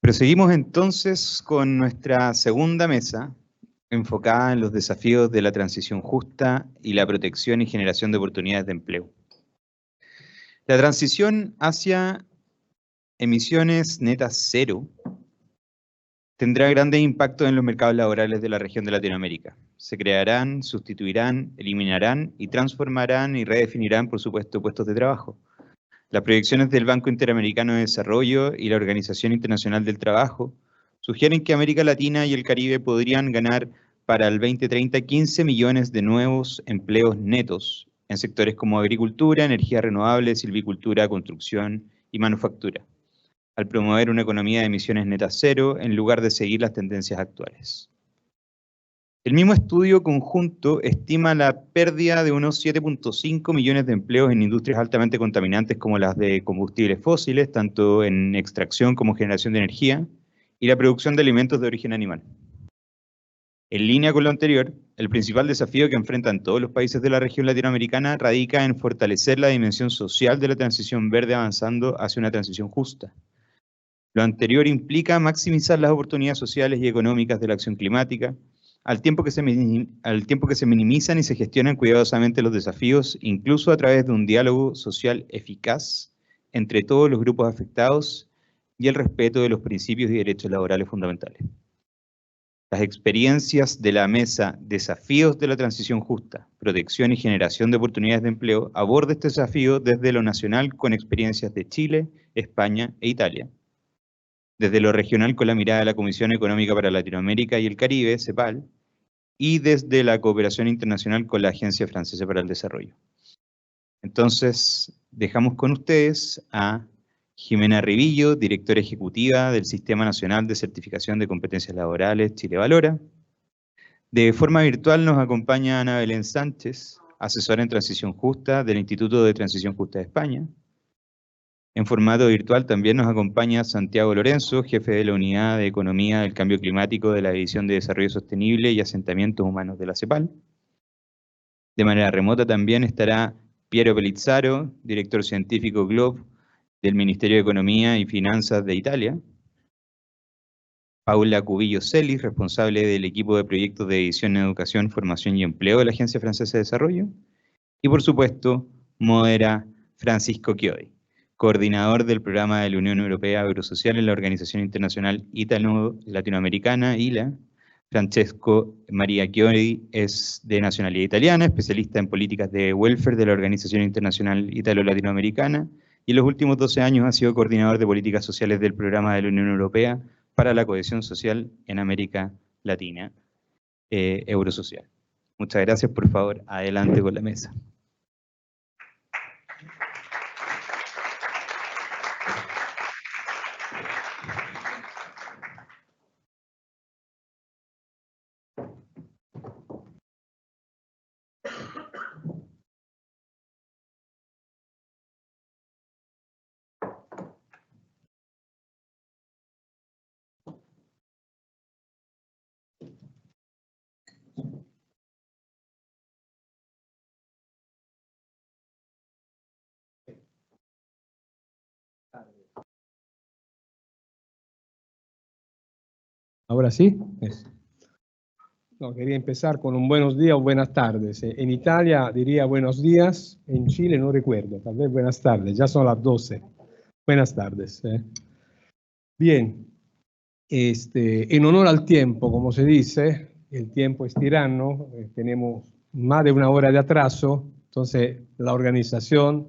Proseguimos entonces con nuestra segunda mesa, enfocada en los desafíos de la transición justa y la protección y generación de oportunidades de empleo. La transición hacia emisiones netas cero tendrá grandes impactos en los mercados laborales de la región de Latinoamérica. Se crearán, sustituirán, eliminarán y transformarán y redefinirán, por supuesto, puestos de trabajo. Las proyecciones del Banco Interamericano de Desarrollo y la Organización Internacional del Trabajo sugieren que América Latina y el Caribe podrían ganar para el 2030 15 millones de nuevos empleos netos en sectores como agricultura, energía renovable, silvicultura, construcción y manufactura, al promover una economía de emisiones netas cero en lugar de seguir las tendencias actuales. El mismo estudio conjunto estima la pérdida de unos 7.5 millones de empleos en industrias altamente contaminantes como las de combustibles fósiles, tanto en extracción como generación de energía, y la producción de alimentos de origen animal. En línea con lo anterior, el principal desafío que enfrentan todos los países de la región latinoamericana radica en fortalecer la dimensión social de la transición verde avanzando hacia una transición justa. Lo anterior implica maximizar las oportunidades sociales y económicas de la acción climática, al tiempo que se minimizan y se gestionan cuidadosamente los desafíos, incluso a través de un diálogo social eficaz entre todos los grupos afectados y el respeto de los principios y derechos laborales fundamentales. Las experiencias de la mesa Desafíos de la Transición Justa, Protección y Generación de Oportunidades de Empleo aborda este desafío desde lo nacional con experiencias de Chile, España e Italia, desde lo regional con la mirada de la Comisión Económica para Latinoamérica y el Caribe, CEPAL, y desde la cooperación internacional con la Agencia Francesa para el Desarrollo. Entonces, dejamos con ustedes a Jimena Rivillo, directora ejecutiva del Sistema Nacional de Certificación de Competencias Laborales Chile Valora. De forma virtual nos acompaña Ana Belén Sánchez, asesora en Transición Justa del Instituto de Transición Justa de España. En formato virtual también nos acompaña Santiago Lorenzo, jefe de la Unidad de Economía del Cambio Climático de la División de Desarrollo Sostenible y Asentamientos Humanos de la CEPAL. De manera remota también estará Piero Pellizzaro, director científico GLOB del Ministerio de Economía y Finanzas de Italia. Paula Cubillo Celis, responsable del equipo de proyectos de edición en educación, formación y empleo de la Agencia Francesa de Desarrollo. Y por supuesto, modera Francisco Chiodi, coordinador del programa de la Unión Europea Eurosocial en la Organización Internacional Ítalo-Latinoamericana, ILA. Francesco Maria Chiodi es de nacionalidad italiana, especialista en políticas de welfare de la Organización Internacional Ítalo-Latinoamericana, y en los últimos 12 años ha sido coordinador de políticas sociales del programa de la Unión Europea para la cohesión social en América Latina, Eurosocial. Muchas gracias, por favor, adelante con la mesa. Ahora sí. No, quería empezar con un buenos días o buenas tardes. En Italia diría buenos días, en Chile no recuerdo, tal vez buenas tardes, ya son las 12. Buenas tardes. Bien, en honor al tiempo, como se dice, el tiempo es tirano, tenemos más de una hora de atraso, entonces la organización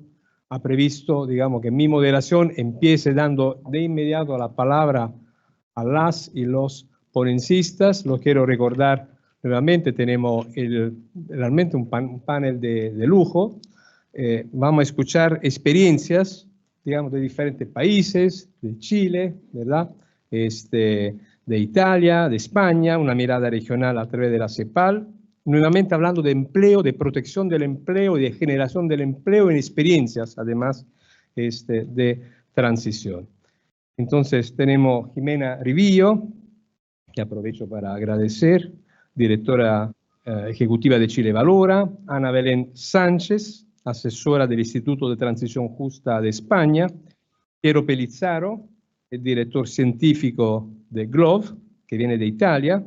ha previsto, digamos, que mi moderación empiece dando de inmediato la palabra a las y los ponencistas. Lo quiero recordar nuevamente, tenemos realmente un panel de lujo. Vamos a escuchar experiencias, digamos, de diferentes países, de Chile, ¿verdad? De Italia, de España, una mirada regional a través de la CEPAL, nuevamente hablando de empleo, de protección del empleo y de generación del empleo en experiencias, además, de transición. Entonces tenemos Jimena Rivillo, que aprovecho para agradecer, directora ejecutiva de Chile Valora, Ana Belén Sánchez, asesora del Instituto de Transición Justa de España, Piero Pellizzaro, el director científico de GLOVE, que viene de Italia,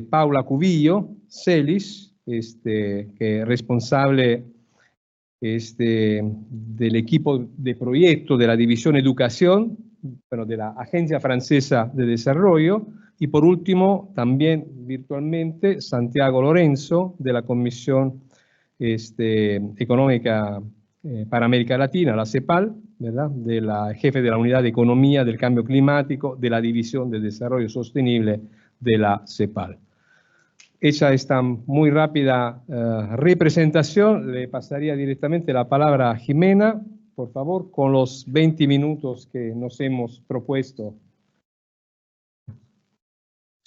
Paula Cubillo, CELIS, que es responsable del equipo de proyecto de la División Educación, bueno, de la Agencia Francesa de Desarrollo, y por último, también virtualmente, Santiago Lorenzo, de la Comisión Económica para América Latina, la CEPAL, ¿verdad? De la jefe de la Unidad de Economía del Cambio Climático de la División de Desarrollo Sostenible de la CEPAL. Hecha esta muy rápida representación, le pasaría directamente la palabra a Jimena, por favor, con los 20 minutos que nos hemos propuesto.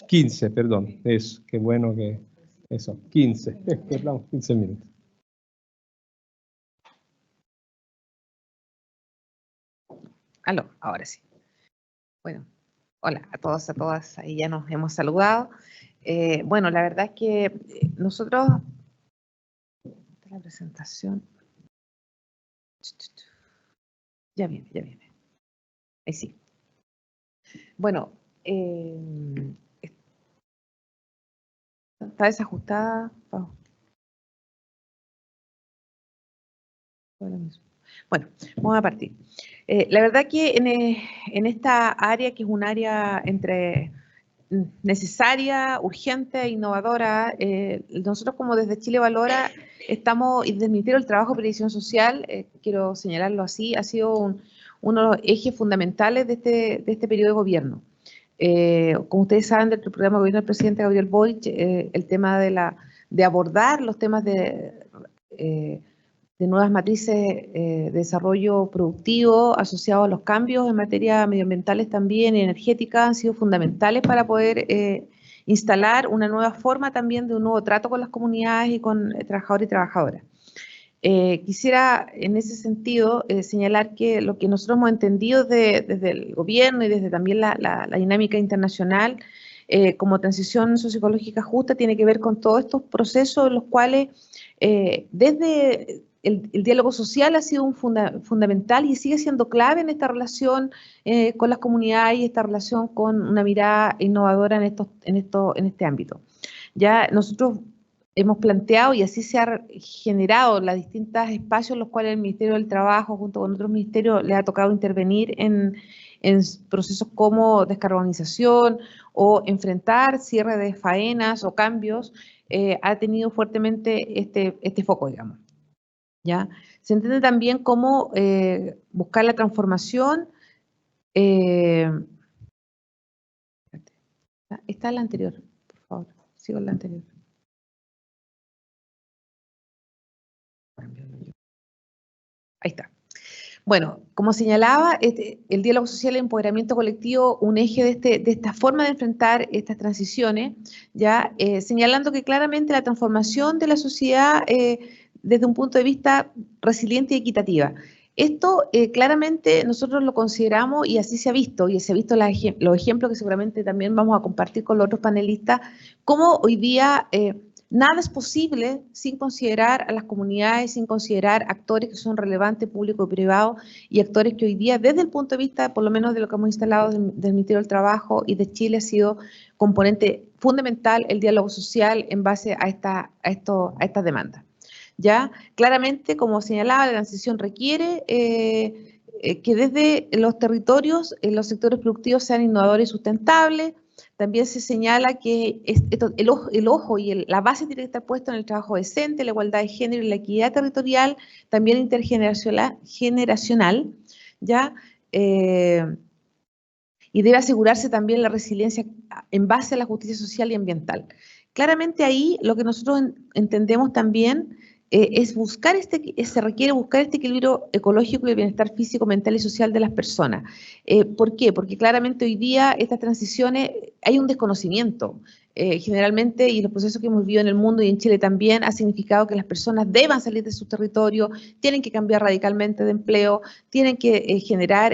15, perdón, eso, qué bueno que eso, 15, perdón, 15 minutos. Aló, ahora sí. Bueno, hola a todos, a todas, ahí ya nos hemos saludado. Bueno, la verdad es que nosotros, la presentación, ya viene, ahí sí. Bueno, está desajustada. Bueno, vamos a partir. La verdad que en esta área, que es un área entre necesaria, urgente e innovadora, nosotros como desde Chile Valora estamos, y desde el Ministerio del Trabajo y Previsión Social, quiero señalarlo así, ha sido uno de los ejes fundamentales de este periodo de gobierno. Como ustedes saben, del programa de gobierno del presidente Gabriel Boric, el tema de abordar los temas de nuevas matrices de desarrollo productivo asociados a los cambios en materia medioambientales también y energética han sido fundamentales para poder instalar una nueva forma también de un nuevo trato con las comunidades y con trabajadores y trabajadoras. Quisiera en ese sentido señalar que lo que nosotros hemos entendido desde el gobierno y desde también la dinámica internacional como transición socioecológica justa tiene que ver con todos estos procesos en los cuales desde el diálogo social ha sido fundamental y sigue siendo clave en esta relación con las comunidades y esta relación con una mirada innovadora en este ámbito. Ya nosotros hemos planteado y así se ha generado los distintos espacios en los cuales el Ministerio del Trabajo junto con otros ministerios le ha tocado intervenir en procesos como descarbonización o enfrentar cierre de faenas o cambios, ha tenido fuertemente este foco, digamos. ¿Ya? Se entiende también cómo buscar la transformación. Está en la anterior, por favor, sigo en la anterior. Ahí está. Bueno, como señalaba, el diálogo social y el empoderamiento colectivo, un eje de esta forma de enfrentar estas transiciones, ya señalando que claramente la transformación de la sociedad desde un punto de vista resiliente y equitativa. Esto claramente nosotros lo consideramos y así se ha visto, y se ha visto los ejemplos que seguramente también vamos a compartir con los otros panelistas, cómo hoy día nada es posible sin considerar a las comunidades, sin considerar actores que son relevantes, público y privado, y actores que hoy día, desde el punto de vista, por lo menos de lo que hemos instalado del Ministerio del Trabajo y de Chile, ha sido componente fundamental el diálogo social en base a estas demandas. ¿Ya? Claramente, como señalaba, la transición requiere que desde los territorios, los sectores productivos sean innovadores y sustentables. También se señala que el ojo y la base tiene que estar puesta en el trabajo decente, la igualdad de género y la equidad territorial, también intergeneracional, ¿ya? Y debe asegurarse también la resiliencia en base a la justicia social y ambiental. Claramente ahí lo que nosotros entendemos también es se requiere buscar este equilibrio ecológico y el bienestar físico, mental y social de las personas. ¿Por qué? Porque claramente hoy día estas transiciones hay un desconocimiento. Generalmente, y los procesos que hemos vivido en el mundo y en Chile también, ha significado que las personas deban salir de su territorio, tienen que cambiar radicalmente de empleo, tienen que generar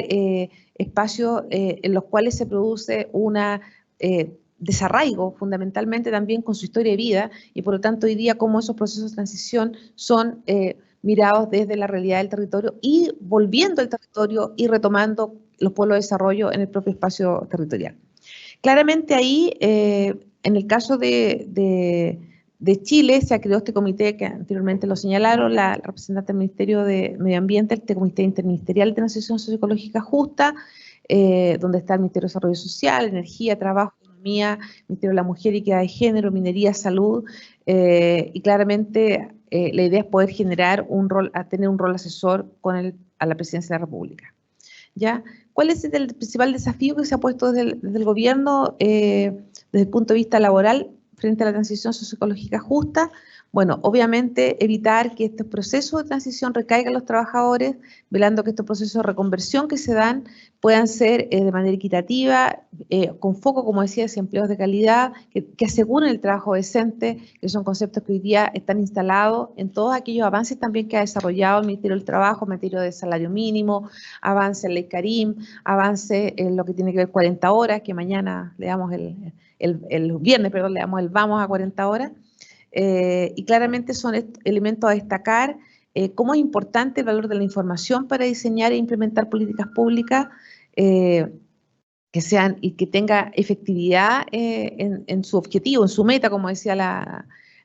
espacios en los cuales se produce una desarraigo fundamentalmente también con su historia de vida y por lo tanto hoy día cómo esos procesos de transición son mirados desde la realidad del territorio y volviendo al territorio y retomando los pueblos de desarrollo en el propio espacio territorial. Claramente ahí, en el caso de Chile, se creó este comité que anteriormente lo señalaron, la representante del Ministerio de Medio Ambiente, este Comité Interministerial de Transición Socioecológica Justa, donde está el Ministerio de Desarrollo Social, Energía, Trabajo, Economía, Ministerio de la Mujer y Equidad de Género, Minería, Salud, y claramente la idea es poder generar tener un rol asesor a la Presidencia de la República. ¿Ya? ¿Cuál es el principal desafío que se ha puesto desde el gobierno desde el punto de vista laboral frente a la transición socioecológica justa? Bueno, obviamente evitar que estos procesos de transición recaigan en los trabajadores, velando que estos procesos de reconversión que se dan puedan ser de manera equitativa, con foco, como decía, hacia empleos de calidad, que aseguren el trabajo decente, que son conceptos que hoy día están instalados en todos aquellos avances también que ha desarrollado el Ministerio del Trabajo, en materia de salario mínimo, avance en Ley Karim, avance en lo que tiene que ver 40 horas, que mañana le damos el viernes, perdón, le damos el vamos a 40 horas. Y claramente son elementos a destacar, cómo es importante el valor de la información para diseñar e implementar políticas públicas que sean y que tenga efectividad en su objetivo, en su meta, como decía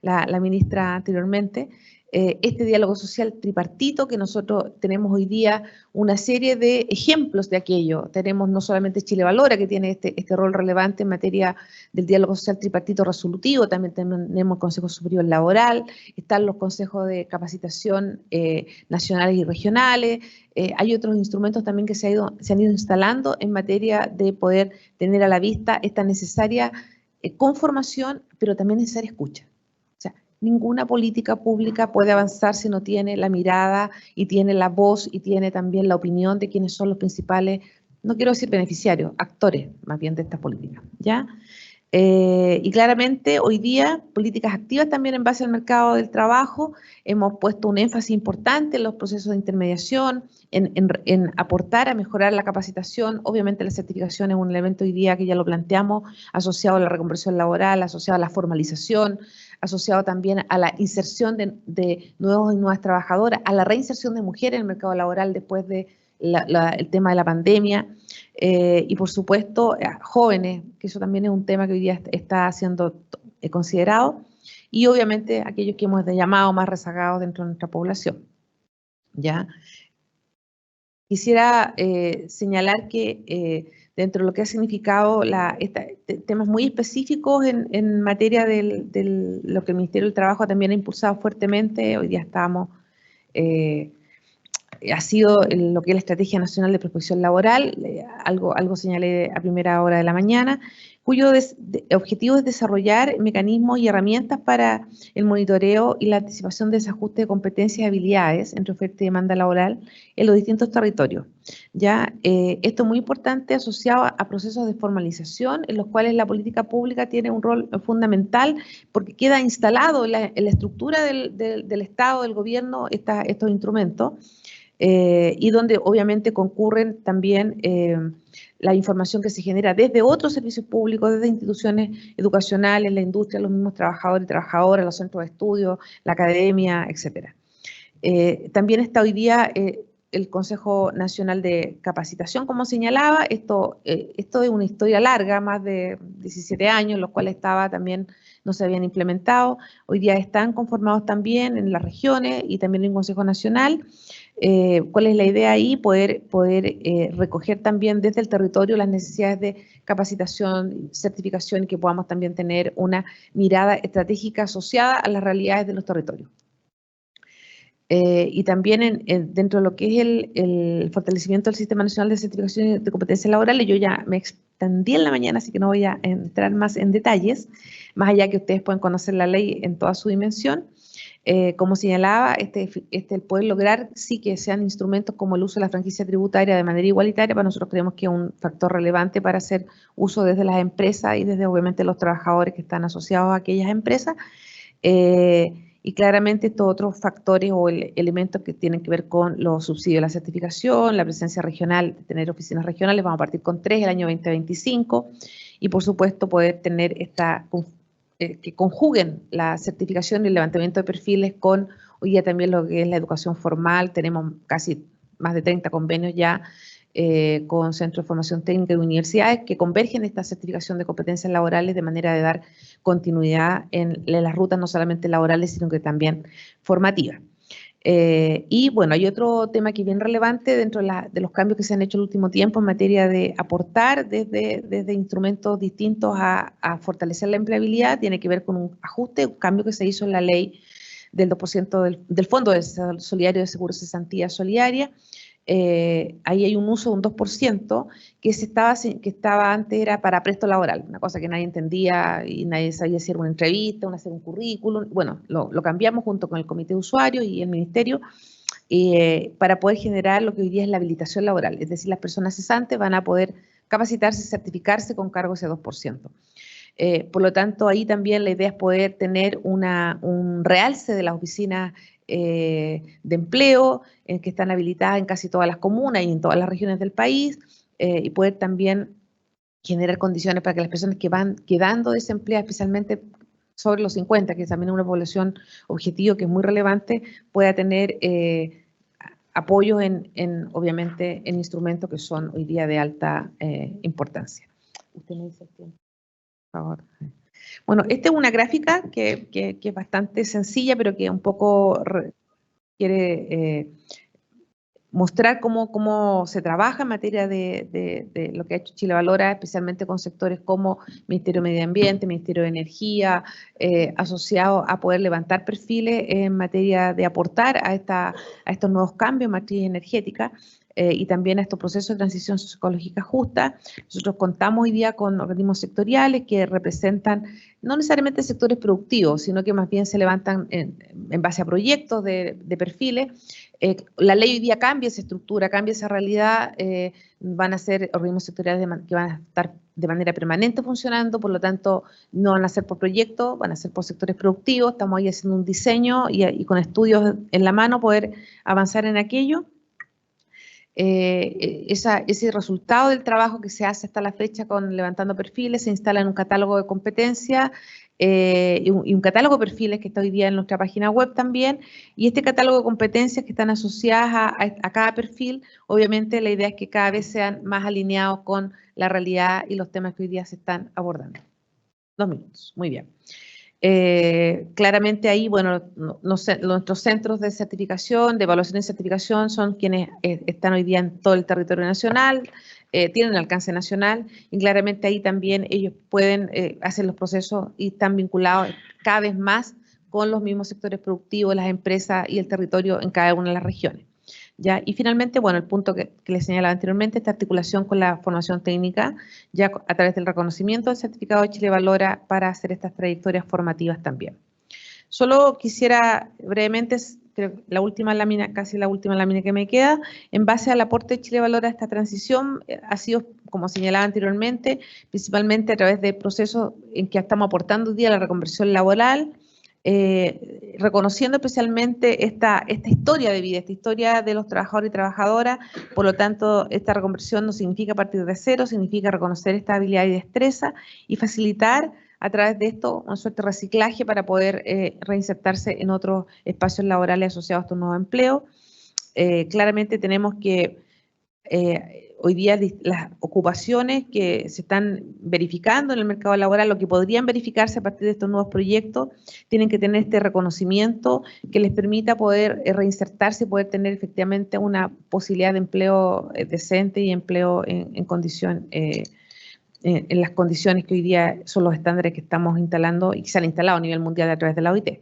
la ministra anteriormente. Este diálogo social tripartito que nosotros tenemos hoy día una serie de ejemplos de aquello. Tenemos no solamente Chile Valora, que tiene este rol relevante en materia del diálogo social tripartito resolutivo, también tenemos el Consejo Superior Laboral, están los consejos de capacitación nacionales y regionales, hay otros instrumentos también que se han ido instalando en materia de poder tener a la vista esta necesaria conformación, pero también necesaria escucha. Ninguna política pública puede avanzar si no tiene la mirada y tiene la voz y tiene también la opinión de quienes son los principales, no quiero decir beneficiarios, actores más bien de estas políticas, ¿ya? Y claramente hoy día políticas activas también en base al mercado del trabajo, hemos puesto un énfasis importante en los procesos de intermediación, en aportar a mejorar la capacitación. Obviamente la certificación es un elemento hoy día que ya lo planteamos, asociado a la reconversión laboral, asociado a la formalización, asociado también a la inserción de nuevos y nuevas trabajadoras, a la reinserción de mujeres en el mercado laboral después de el tema de la pandemia, y por supuesto jóvenes, que eso también es un tema que hoy día está siendo considerado, y obviamente aquellos que hemos llamado más rezagados dentro de nuestra población. ¿Ya? Quisiera señalar que dentro de lo que ha significado temas muy específicos en materia de lo que el Ministerio del Trabajo también ha impulsado fuertemente, hoy día estamos, ha sido lo que es la Estrategia Nacional de Prospección Laboral, algo señalé a primera hora de la mañana, cuyo objetivo es desarrollar mecanismos y herramientas para el monitoreo y la anticipación de desajustes de competencias y habilidades entre oferta y demanda laboral en los distintos territorios. ¿Ya? Esto es muy importante asociado a procesos de formalización en los cuales la política pública tiene un rol fundamental porque queda instalado en la estructura del Estado, del gobierno, estos instrumentos. Y donde obviamente concurren también la información que se genera desde otros servicios públicos, desde instituciones educacionales, la industria, los mismos trabajadores y trabajadoras, los centros de estudio, la academia, etc. También está hoy día el Consejo Nacional de Capacitación, como señalaba. Esto es una historia larga, más de 17 años, los cuales también no se habían implementado. Hoy día están conformados también en las regiones y también en un Consejo Nacional. ¿Cuál es la idea ahí? Poder recoger también desde el territorio las necesidades de capacitación, certificación y que podamos también tener una mirada estratégica asociada a las realidades de los territorios. Y también dentro de lo que es el fortalecimiento del Sistema Nacional de Certificación de Competencias Laborales, yo ya me extendí en la mañana, así que no voy a entrar más en detalles, más allá que ustedes pueden conocer la ley en toda su dimensión. Como señalaba, el poder lograr sí que sean instrumentos como el uso de la franquicia tributaria de manera igualitaria, para nosotros creemos que es un factor relevante para hacer uso desde las empresas y desde obviamente los trabajadores que están asociados a aquellas empresas. Y claramente estos otros factores o elementos que tienen que ver con los subsidios de la certificación, la presencia regional, tener oficinas regionales, vamos a partir con 3 el año 2025, y por supuesto poder tener que conjuguen la certificación y el levantamiento de perfiles con hoy día también lo que es la educación formal. Tenemos casi más de 30 convenios ya con centros de formación técnica y universidades que convergen esta certificación de competencias laborales de manera de dar continuidad en las rutas no solamente laborales, sino que también formativas. Y bueno, hay otro tema que es bien relevante dentro de los cambios que se han hecho en el último tiempo en materia de aportar desde instrumentos distintos a fortalecer la empleabilidad, tiene que ver con un ajuste, un cambio que se hizo en la ley del 2% del Fondo Solidario de Seguro Cesantía Solidaria. Ahí hay un uso de un 2% que estaba antes era para presto laboral, una cosa que nadie entendía y nadie sabía si era una entrevista, hacer un currículum. Bueno, lo cambiamos junto con el comité de usuarios y el ministerio para poder generar lo que hoy día es la habilitación laboral, es decir, las personas cesantes van a poder capacitarse y certificarse con cargo a ese 2%. Por lo tanto, ahí también la idea es poder tener un realce de las oficinas de empleo que están habilitadas en casi todas las comunas y en todas las regiones del país y poder también generar condiciones para que las personas que van quedando desempleadas, especialmente sobre los 50, que también es una población objetivo que es muy relevante, pueda tener apoyos obviamente, en instrumentos que son hoy día de alta importancia. Usted me dice el tiempo. Por favor. Bueno, esta es una gráfica que es bastante sencilla, pero que un poco quiere mostrar cómo se trabaja en materia de lo que ha hecho Chile Valora, especialmente con sectores como Ministerio de Medio Ambiente, Ministerio de Energía, asociado a poder levantar perfiles en materia de aportar a estos nuevos cambios en matriz energética. Y también a estos procesos de transición socioecológica justa. Nosotros contamos hoy día con organismos sectoriales que representan no necesariamente sectores productivos, sino que más bien se levantan en base a proyectos de perfiles. La ley hoy día cambia esa estructura, cambia esa realidad, van a ser organismos sectoriales que van a estar de manera permanente funcionando, por lo tanto no van a ser por proyectos, van a ser por sectores productivos. Estamos ahí haciendo un diseño y con estudios en la mano poder avanzar en aquello. Ese resultado del trabajo que se hace hasta la fecha con levantando perfiles se instala en un catálogo de competencias y un catálogo de perfiles que está hoy día en nuestra página web también, y este catálogo de competencias que están asociadas a cada perfil, obviamente la idea es que cada vez sean más alineados con la realidad y los temas que hoy día se están abordando. 2 minutos, muy bien. Claramente ahí, bueno, nuestros centros de certificación, de evaluación y certificación son quienes están hoy día en todo el territorio nacional, tienen alcance nacional y claramente ahí también ellos pueden hacer los procesos y están vinculados cada vez más con los mismos sectores productivos, las empresas y el territorio en cada una de las regiones. ¿Ya? Y finalmente, bueno, el punto que les señalaba anteriormente, esta articulación con la formación técnica, ya a través del reconocimiento del certificado de Chile Valora para hacer estas trayectorias formativas también. Solo quisiera brevemente, creo, la última lámina, casi la última lámina que me queda, en base al aporte de Chile Valora a esta transición, ha sido, como señalaba anteriormente, principalmente a través de procesos en que estamos aportando hoy día la reconversión laboral, reconociendo especialmente esta historia de vida, esta historia de los trabajadores y trabajadoras. Por lo tanto, esta reconversión no significa partir de cero, significa reconocer esta habilidad y destreza y facilitar a través de esto una suerte de reciclaje para poder reinsertarse en otros espacios laborales asociados a estos nuevos empleos. Claramente tenemos que hoy día las ocupaciones que se están verificando en el mercado laboral, lo que podrían verificarse a partir de estos nuevos proyectos, tienen que tener este reconocimiento que les permita poder reinsertarse y poder tener efectivamente una posibilidad de empleo decente y empleo en condición, en las condiciones que hoy día son los estándares que estamos instalando y que se han instalado a nivel mundial a través de la OIT.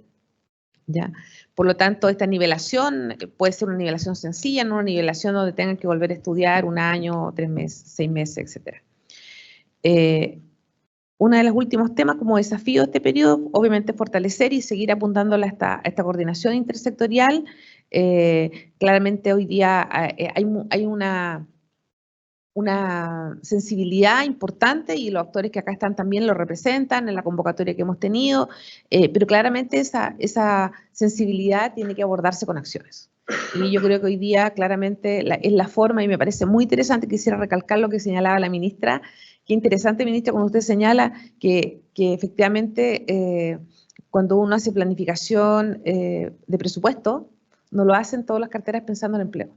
¿Ya? Por lo tanto, esta nivelación puede ser una nivelación sencilla, no una nivelación donde tengan que volver a estudiar 1 año, 3 meses, 6 meses, etc. Uno de los últimos temas como desafío de este periodo, obviamente fortalecer y seguir apuntando a esta coordinación intersectorial. Claramente hoy día hay una sensibilidad importante y los actores que acá están también lo representan en la convocatoria que hemos tenido, pero claramente esa sensibilidad tiene que abordarse con acciones. Y yo creo que hoy día claramente es la forma, y me parece muy interesante, quisiera recalcar lo que señalaba la ministra. Qué interesante, ministra, cuando usted señala que efectivamente cuando uno hace planificación de presupuesto, no lo hacen todas las carteras pensando en empleo.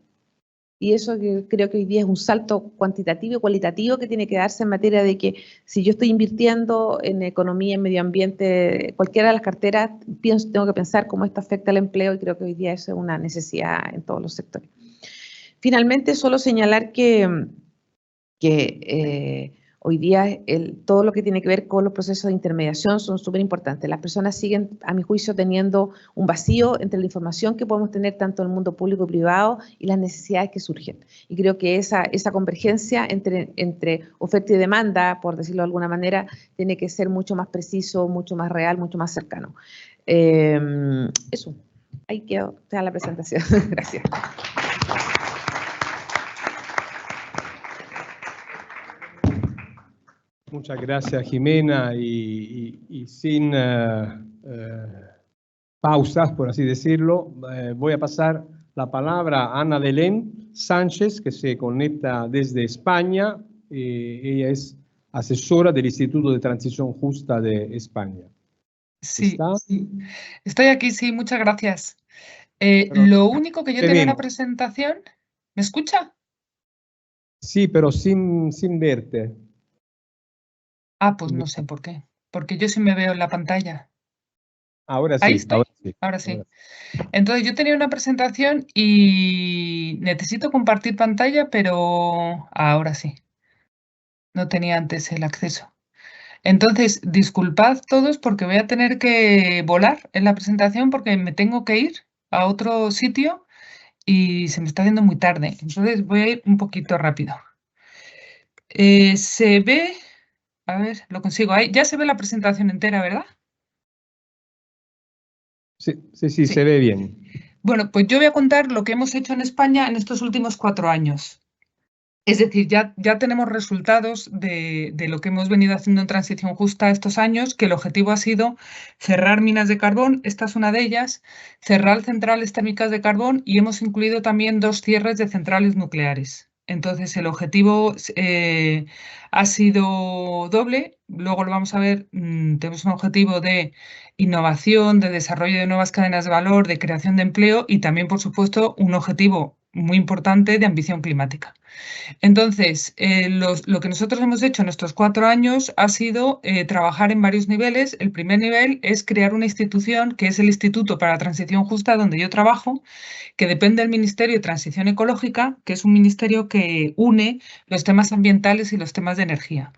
Y eso que creo que hoy día es un salto cuantitativo y cualitativo que tiene que darse en materia de que si yo estoy invirtiendo en economía, en medio ambiente, cualquiera de las carteras, tengo que pensar cómo esto afecta al empleo y creo que hoy día eso es una necesidad en todos los sectores. Finalmente, solo señalar que hoy día todo lo que tiene que ver con los procesos de intermediación son súper importantes. Las personas siguen, a mi juicio, teniendo un vacío entre la información que podemos tener tanto en el mundo público y privado y las necesidades que surgen. Y creo que esa convergencia entre oferta y demanda, por decirlo de alguna manera, tiene que ser mucho más preciso, mucho más real, mucho más cercano. Eso. Ahí quedó la presentación. Gracias. Muchas gracias, Jimena, y sin pausas, por así decirlo, voy a pasar la palabra a Ana Belén Sánchez, que se conecta desde España. Ella es asesora del Instituto de Transición Justa de España. Sí, ¿Está? sí. Estoy aquí, sí, muchas gracias. Lo único que yo tenía una presentación... ¿Me escucha? Sí, pero sin verte. Ah, pues no sé por qué. Porque yo sí me veo en la pantalla. Ahora sí. Ahí estoy. Ahora sí. Ahora sí. Entonces yo tenía una presentación y necesito compartir pantalla, pero ahora sí. No tenía antes el acceso. Entonces, disculpad todos porque voy a tener que volar en la presentación porque me tengo que ir a otro sitio y se me está haciendo muy tarde. Entonces voy a ir un poquito rápido. Se ve, a ver, lo consigo ahí. Ya se ve la presentación entera, ¿verdad? Sí, se ve bien. Bueno, pues yo voy a contar lo que hemos hecho en España en estos últimos 4 años. Es decir, ya tenemos resultados de lo que hemos venido haciendo en transición justa estos años, que el objetivo ha sido cerrar minas de carbón, esta es una de ellas, cerrar centrales térmicas de carbón y hemos incluido también 2 cierres de centrales nucleares. Entonces, el objetivo ha sido doble, luego lo vamos a ver, tenemos un objetivo de innovación, de desarrollo de nuevas cadenas de valor, de creación de empleo y también, por supuesto, un objetivo muy importante de ambición climática. Entonces, lo que nosotros hemos hecho en estos 4 años ha sido trabajar en varios niveles. El primer nivel es crear una institución que es el Instituto para la Transición Justa, donde yo trabajo, que depende del Ministerio de Transición Ecológica, que es un ministerio que une los temas ambientales y los temas de energía.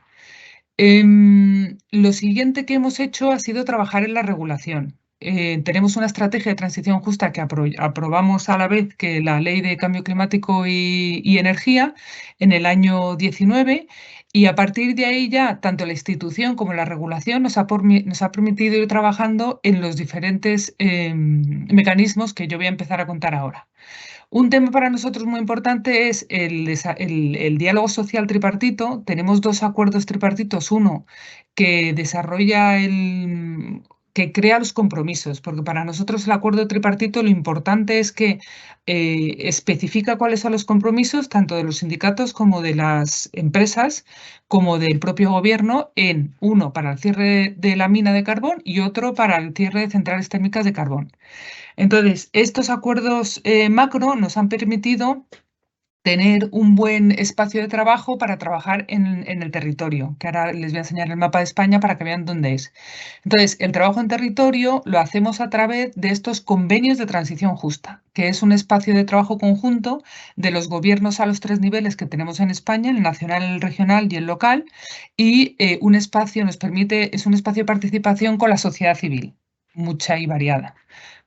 Lo siguiente que hemos hecho ha sido trabajar en la regulación. Tenemos una estrategia de transición justa que aprobamos a la vez que la Ley de Cambio Climático y Energía en el año 19 y a partir de ahí ya tanto la institución como la regulación nos ha permitido ir trabajando en los diferentes mecanismos que yo voy a empezar a contar ahora. Un tema para nosotros muy importante es el diálogo social tripartito. Tenemos 2 acuerdos tripartitos, uno que desarrolla que crea los compromisos, porque para nosotros el acuerdo tripartito lo importante es que especifica cuáles son los compromisos tanto de los sindicatos como de las empresas, como del propio gobierno, uno para el cierre de la mina de carbón y otro para el cierre de centrales térmicas de carbón. Entonces, estos acuerdos macro nos han permitido tener un buen espacio de trabajo para trabajar en el territorio, que ahora les voy a enseñar el mapa de España para que vean dónde es. Entonces, el trabajo en territorio lo hacemos a través de estos convenios de transición justa, que es un espacio de trabajo conjunto de los gobiernos a los 3 niveles que tenemos en España, el nacional, el regional y el local, y un espacio es un espacio de participación con la sociedad civil, mucha y variada.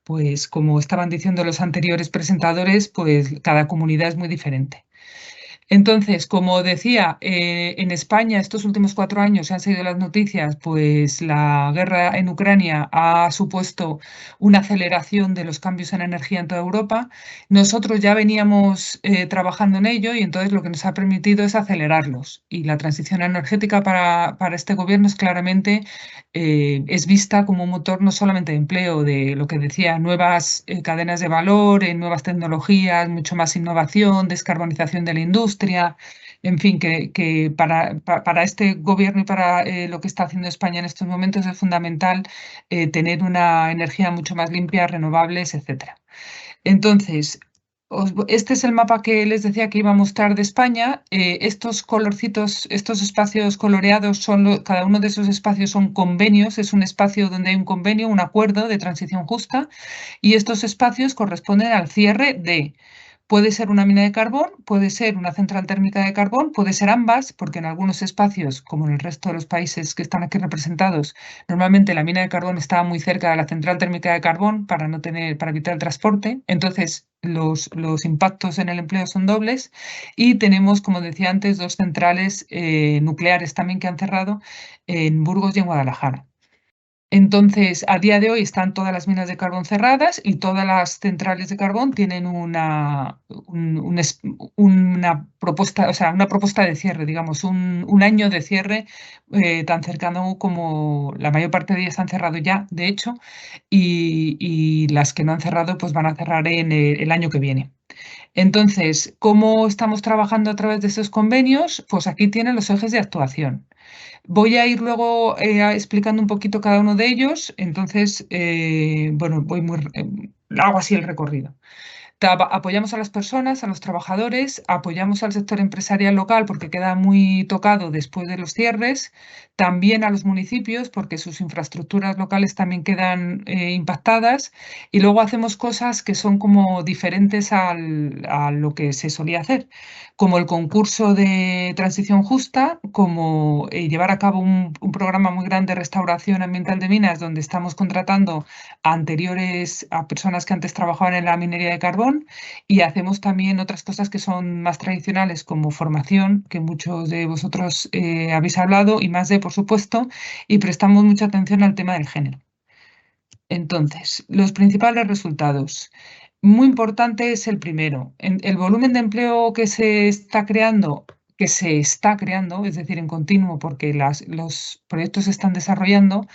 Pues como estaban diciendo los anteriores presentadores, pues cada comunidad es muy diferente. Entonces, como decía, en España estos últimos 4 años se han seguido las noticias, pues la guerra en Ucrania ha supuesto una aceleración de los cambios en energía en toda Europa. Nosotros ya veníamos trabajando en ello y entonces lo que nos ha permitido es acelerarlos. Y la transición energética para este gobierno es claramente es vista como un motor no solamente de empleo, de lo que decía, nuevas cadenas de valor, nuevas tecnologías, mucho más innovación, descarbonización de la industria, en fin, que para este gobierno y para lo que está haciendo España en estos momentos es fundamental tener una energía mucho más limpia, renovables, etc. Entonces, Este es el mapa que les decía que iba a mostrar de España. Estos colorcitos, estos espacios coloreados, cada uno de esos espacios son convenios. Es un espacio donde hay un convenio, un acuerdo de transición justa. Y estos espacios corresponden al cierre de... Puede ser una mina de carbón, puede ser una central térmica de carbón, puede ser ambas, porque en algunos espacios, como en el resto de los países que están aquí representados, normalmente la mina de carbón está muy cerca de la central térmica de carbón para evitar el transporte. Entonces, los impactos en el empleo son dobles. Y tenemos, como decía antes, 2 centrales nucleares también que han cerrado en Burgos y en Guadalajara. Entonces, a día de hoy están todas las minas de carbón cerradas y todas las centrales de carbón tienen una propuesta, o sea, una propuesta de cierre, digamos, un año de cierre tan cercano como la mayor parte de ellas han cerrado ya, de hecho, y las que no han cerrado, pues van a cerrar en el año que viene. Entonces, ¿cómo estamos trabajando a través de esos convenios? Pues aquí tienen los ejes de actuación. Voy a ir luego explicando un poquito cada uno de ellos, entonces, bueno, hago así el recorrido. Apoyamos a las personas, a los trabajadores, apoyamos al sector empresarial local porque queda muy tocado después de los cierres, también a los municipios porque sus infraestructuras locales también quedan impactadas, y luego hacemos cosas que son como diferentes a lo que se solía hacer, como el concurso de transición justa, como llevar a cabo un programa muy grande de restauración ambiental de minas donde estamos contratando a personas que antes trabajaban en la minería de carbón, y hacemos también otras cosas que son más tradicionales como formación, que muchos de vosotros habéis hablado, y más por supuesto, y prestamos mucha atención al tema del género. Entonces, los principales resultados. Muy importante es el primero. El volumen de empleo que se está creando, es decir, en continuo, porque los proyectos se están desarrollando,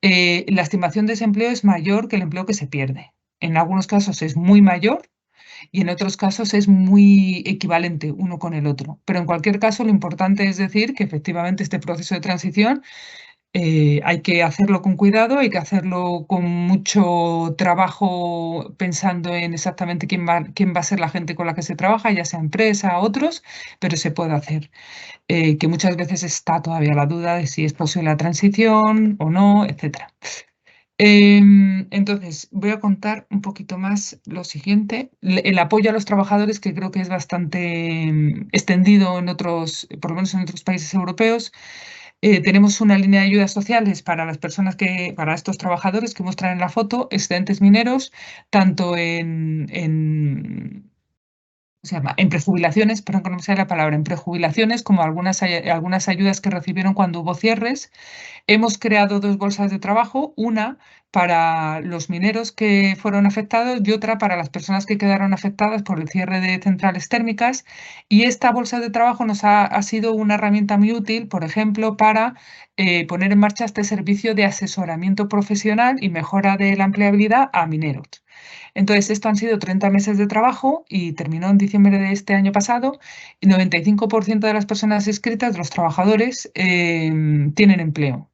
la estimación de ese empleo es mayor que el empleo que se pierde. En algunos casos es muy mayor y en otros casos es muy equivalente uno con el otro. Pero en cualquier caso, lo importante es decir que efectivamente este proceso de transición hay que hacerlo con cuidado, hay que hacerlo con mucho trabajo pensando en exactamente quién va a ser la gente con la que se trabaja, ya sea empresa, otros, pero se puede hacer. Que muchas veces está todavía la duda de si es posible la transición o no, etc. Entonces, voy a contar un poquito más lo siguiente. El apoyo a los trabajadores, que creo que es bastante extendido en otros, por lo menos en otros países europeos. Tenemos una línea de ayudas sociales para las personas para estos trabajadores que muestran en la foto, excedentes mineros, tanto se llama? En prejubilaciones, perdón que no me sale la palabra, en prejubilaciones, como algunas ayudas que recibieron cuando hubo cierres. Hemos creado 2 bolsas de trabajo, una para los mineros que fueron afectados y otra para las personas que quedaron afectadas por el cierre de centrales térmicas. Y esta bolsa de trabajo nos ha sido una herramienta muy útil, por ejemplo, para poner en marcha este servicio de asesoramiento profesional y mejora de la empleabilidad a mineros. Entonces, esto han sido 30 meses de trabajo y terminó en diciembre de este año pasado. Y 95% de las personas inscritas, de los trabajadores, tienen empleo,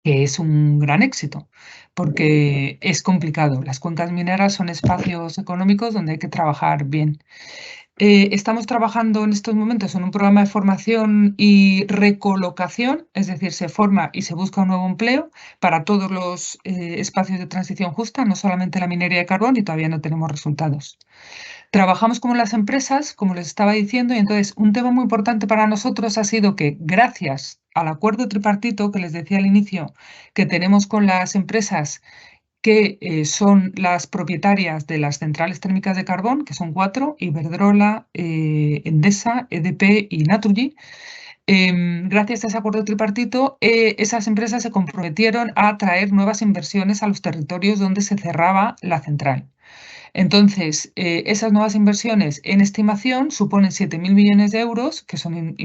que es un gran éxito, porque es complicado. Las cuencas mineras son espacios económicos donde hay que trabajar bien. Estamos trabajando en estos momentos en un programa de formación y recolocación, es decir, se forma y se busca un nuevo empleo para todos los espacios de transición justa, no solamente la minería de carbón, y todavía no tenemos resultados. Trabajamos como las empresas, como les estaba diciendo, y entonces un tema muy importante para nosotros ha sido que gracias al acuerdo tripartito que les decía al inicio que tenemos con las empresas que son las propietarias de las centrales térmicas de carbón, que son 4, Iberdrola, Endesa, EDP y Naturgy. Gracias a ese acuerdo tripartito, esas empresas se comprometieron a traer nuevas inversiones a los territorios donde se cerraba la central. Entonces, esas nuevas inversiones en estimación suponen 7.000 millones de euros, que son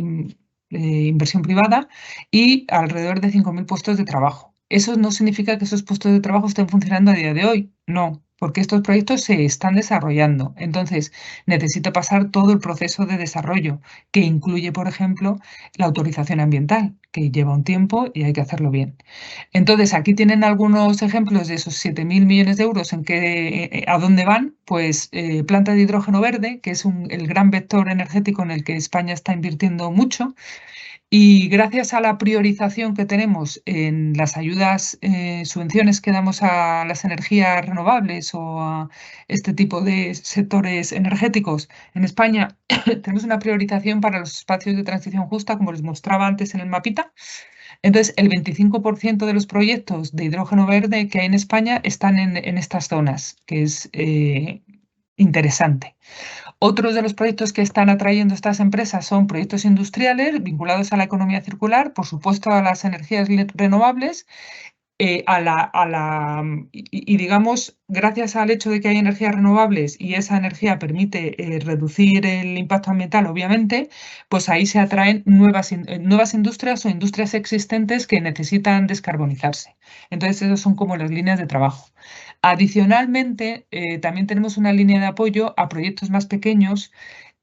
inversión privada, y alrededor de 5.000 puestos de trabajo. Eso no significa que esos puestos de trabajo estén funcionando a día de hoy, no, porque estos proyectos se están desarrollando. Entonces, necesita pasar todo el proceso de desarrollo, que incluye, por ejemplo, la autorización ambiental, que lleva un tiempo y hay que hacerlo bien. Entonces, aquí tienen algunos ejemplos de esos 7.000 millones de euros a dónde van. Pues planta de hidrógeno verde, que es el gran vector energético en el que España está invirtiendo mucho. Y gracias a la priorización que tenemos en las ayudas, subvenciones que damos a las energías renovables o a este tipo de sectores energéticos en España, tenemos una priorización para los espacios de transición justa, como les mostraba antes en el mapita. Entonces, el 25% de los proyectos de hidrógeno verde que hay en España están en estas zonas, que es interesante. Otros de los proyectos que están atrayendo estas empresas son proyectos industriales vinculados a la economía circular, por supuesto a las energías renovables, y digamos, gracias al hecho de que hay energías renovables y esa energía permite reducir el impacto ambiental, obviamente, pues ahí se atraen nuevas industrias o industrias existentes que necesitan descarbonizarse. Entonces, esas son como las líneas de trabajo. Adicionalmente, también tenemos una línea de apoyo a proyectos más pequeños,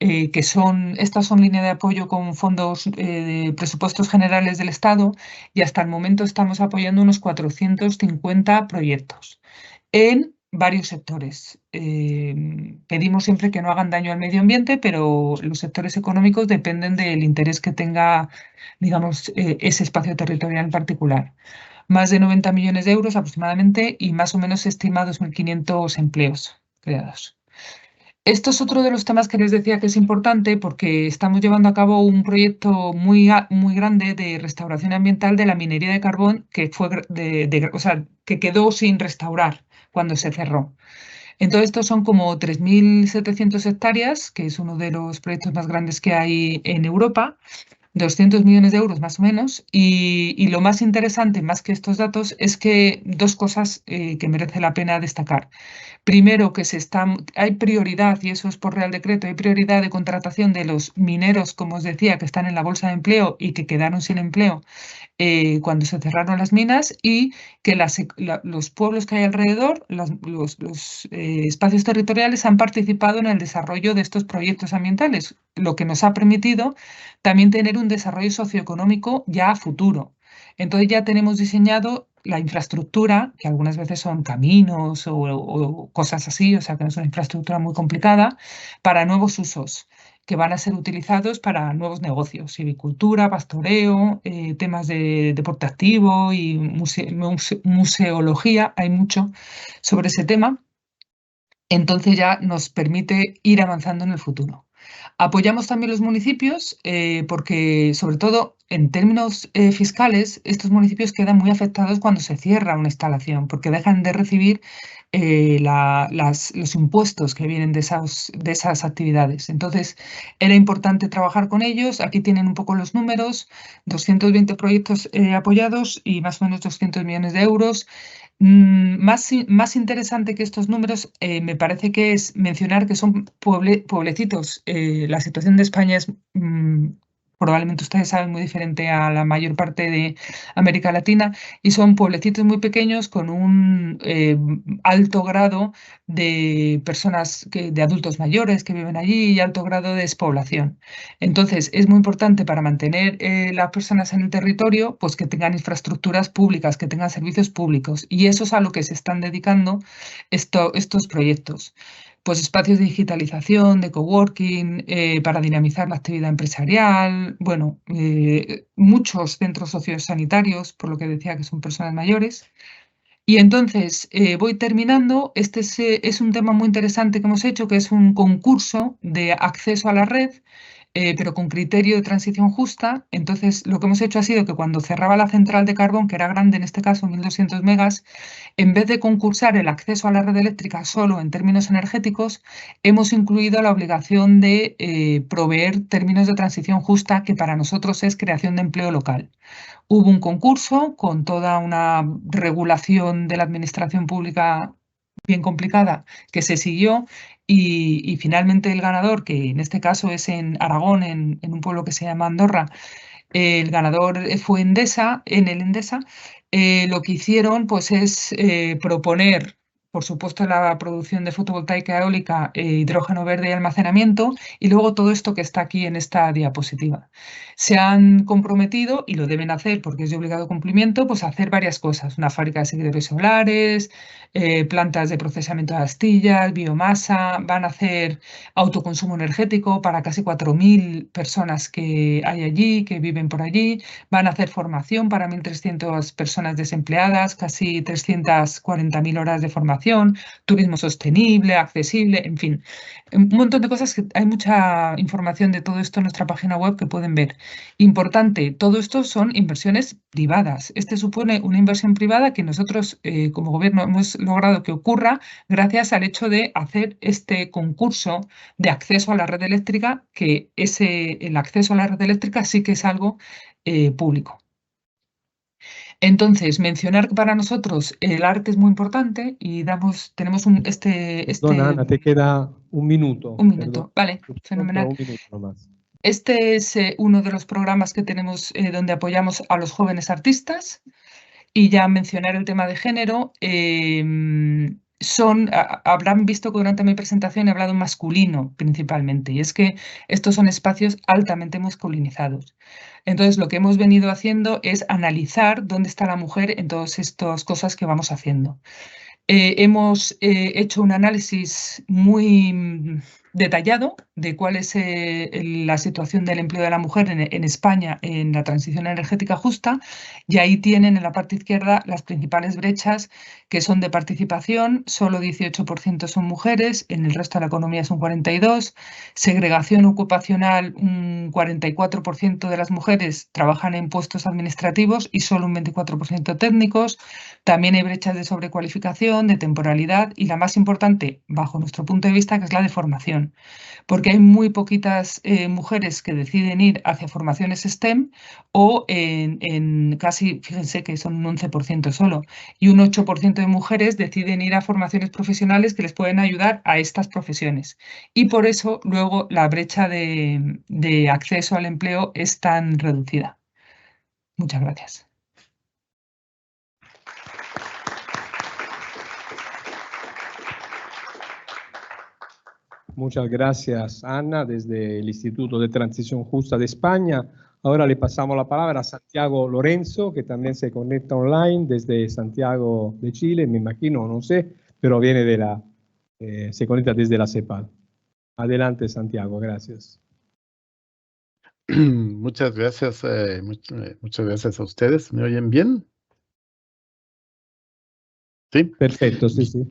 estas son líneas de apoyo con fondos de presupuestos generales del Estado, y hasta el momento estamos apoyando unos 450 proyectos en varios sectores. Pedimos siempre que no hagan daño al medio ambiente, pero los sectores económicos dependen del interés que tenga, digamos, ese espacio territorial en particular. Más de 90 millones de euros aproximadamente y más o menos se estima 2.500 empleos creados. Esto es otro de los temas que les decía que es importante porque estamos llevando a cabo un proyecto muy grande de restauración ambiental de la minería de carbón que que quedó sin restaurar cuando se cerró. Entonces, estos son como 3.700 hectáreas, que es uno de los proyectos más grandes que hay en Europa. 200 millones de euros más o menos, y lo más interesante, más que estos datos, es que dos cosas que merece la pena destacar. Primero, que hay prioridad, y eso es por Real Decreto, hay prioridad de contratación de los mineros, como os decía, que están en la bolsa de empleo y que quedaron sin empleo cuando se cerraron las minas, y que los pueblos que hay alrededor, los espacios territoriales han participado en el desarrollo de estos proyectos ambientales, lo que nos ha permitido también tener un desarrollo socioeconómico ya a futuro. Entonces ya tenemos diseñado la infraestructura, que algunas veces son caminos o cosas así, o sea que no es una infraestructura muy complicada, para nuevos usos que van a ser utilizados para nuevos negocios, silvicultura, pastoreo, temas de deporte activo y museología, hay mucho sobre ese tema. Entonces ya nos permite ir avanzando en el futuro. Apoyamos también los municipios porque, sobre todo en términos fiscales, estos municipios quedan muy afectados cuando se cierra una instalación porque dejan de recibir los impuestos que vienen de esas actividades. Entonces, era importante trabajar con ellos. Aquí tienen un poco los números, 220 proyectos apoyados y más o menos 200 millones de euros. Más interesante que estos números me parece que es mencionar que son pueblecitos. La situación de España es probablemente ustedes saben, muy diferente a la mayor parte de América Latina, y son pueblecitos muy pequeños con un alto grado de personas, de adultos mayores que viven allí y alto grado de despoblación. Entonces, es muy importante para mantener las personas en el territorio, pues que tengan infraestructuras públicas, que tengan servicios públicos, y eso es a lo que se están dedicando estos proyectos. Pues espacios de digitalización, de coworking, para dinamizar la actividad empresarial, bueno, muchos centros sociosanitarios, por lo que decía que son personas mayores. Y entonces voy terminando. Este es un tema muy interesante que hemos hecho, que es un concurso de acceso a la red, pero con criterio de transición justa. Entonces, lo que hemos hecho ha sido que cuando cerraba la central de carbón, que era grande, en este caso 1.200 megas, en vez de concursar el acceso a la red eléctrica solo en términos energéticos, hemos incluido la obligación de proveer términos de transición justa, que para nosotros es creación de empleo local. Hubo un concurso con toda una regulación de la administración pública bien complicada que se siguió, y finalmente el ganador, que en este caso es en Aragón, en un pueblo que se llama Andorra, el ganador fue Endesa. Lo que hicieron pues es proponer por supuesto, la producción de fotovoltaica eólica, hidrógeno verde y almacenamiento, y luego todo esto que está aquí en esta diapositiva. Se han comprometido, y lo deben hacer porque es de obligado cumplimiento, pues a hacer varias cosas. Una fábrica de seguidores solares, plantas de procesamiento de astillas, biomasa, van a hacer autoconsumo energético para casi 4.000 personas que hay allí, que viven por allí, van a hacer formación para 1.300 personas desempleadas, casi 340.000 horas de formación, turismo sostenible, accesible, en fin, un montón de cosas que hay mucha información de todo esto en nuestra página web que pueden ver. Importante, todo esto son inversiones privadas. Este supone una inversión privada que nosotros como gobierno hemos logrado que ocurra gracias al hecho de hacer este concurso de acceso a la red eléctrica, que el acceso a la red eléctrica sí que es algo público. Entonces, mencionar que para nosotros el arte es muy importante y tenemos Dona Ana, te queda un minuto. Un minuto, vale, fenomenal. Un minuto nomás. Este es uno de los programas que tenemos donde apoyamos a los jóvenes artistas. Y ya mencionar el tema de género, habrán visto que durante mi presentación he hablado en masculino principalmente, y es que estos son espacios altamente masculinizados. Entonces, lo que hemos venido haciendo es analizar dónde está la mujer en todas estas cosas que vamos haciendo. Hemos hecho un análisis muy detallado de cuál es la situación del empleo de la mujer en España en la transición energética justa, y ahí tienen en la parte izquierda las principales brechas que son de participación. Solo 18% son mujeres, en el resto de la economía son 42%, segregación ocupacional, un 44% de las mujeres trabajan en puestos administrativos y solo un 24% técnicos. También hay brechas de sobrecualificación, de temporalidad y la más importante, bajo nuestro punto de vista, que es la de formación, porque hay muy poquitas mujeres que deciden ir hacia formaciones STEM o en casi, fíjense que son un 11% solo, y un 8% de mujeres deciden ir a formaciones profesionales que les pueden ayudar a estas profesiones. Y por eso luego la brecha de acceso al empleo es tan reducida. Muchas gracias. Muchas gracias, Ana, desde el Instituto de Transición Justa de España. Ahora le pasamos la palabra a Santiago Lorenzo, que también se conecta online desde Santiago de Chile, me imagino, no sé, pero viene se conecta desde la CEPAL. Adelante, Santiago, gracias. Muchas gracias, muchas gracias a ustedes. ¿Me oyen bien? ¿Sí? Perfecto, sí, sí.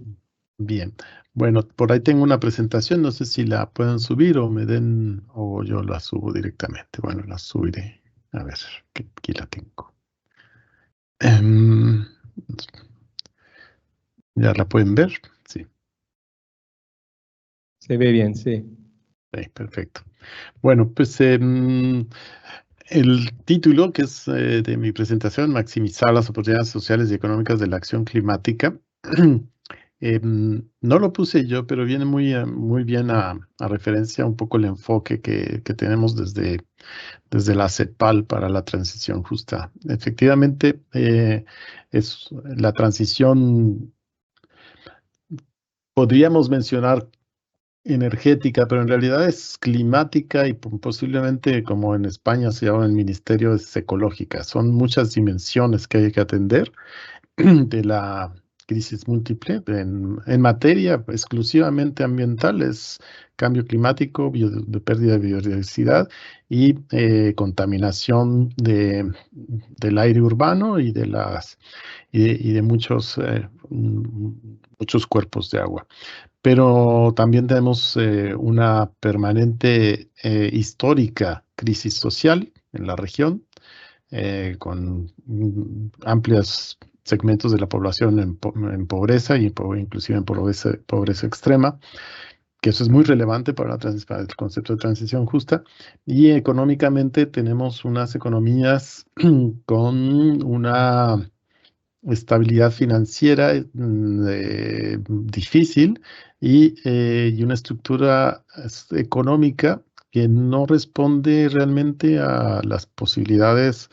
Bien. Bueno, por ahí tengo una presentación, no sé si la pueden subir o o yo la subo directamente. Bueno, la subiré. A ver, que aquí la tengo. ¿Ya la pueden ver? Sí. Se ve bien, sí. Sí, perfecto. Bueno, pues el título que es de mi presentación, Maximizar las oportunidades sociales y económicas de la acción climática. No lo puse yo, pero viene muy bien a referencia un poco el enfoque que tenemos desde la CEPAL para la transición justa. Efectivamente, es la transición, podríamos mencionar energética, pero en realidad es climática y posiblemente, como en España se llama el ministerio, es ecológica. Son muchas dimensiones que hay que atender de la crisis múltiple en materia exclusivamente ambiental, es cambio climático, de pérdida de biodiversidad y contaminación del aire urbano y de muchos cuerpos de agua. Pero también tenemos una permanente histórica crisis social en la región, con amplios segmentos de la población en pobreza y inclusive en pobreza extrema, que eso es muy relevante para el concepto de transición justa. Y económicamente tenemos unas economías con una estabilidad financiera difícil y una estructura económica que no responde realmente a las posibilidades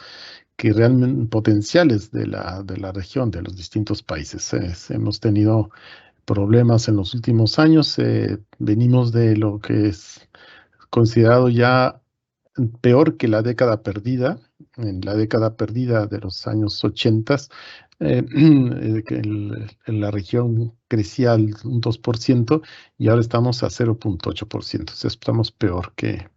potenciales de la región, de los distintos países. Hemos tenido problemas en los últimos años. Venimos de lo que es considerado ya peor que la década perdida. En la década perdida de los años 80, en la región crecía un 2% y ahora estamos a 0.8%. Entonces estamos peor que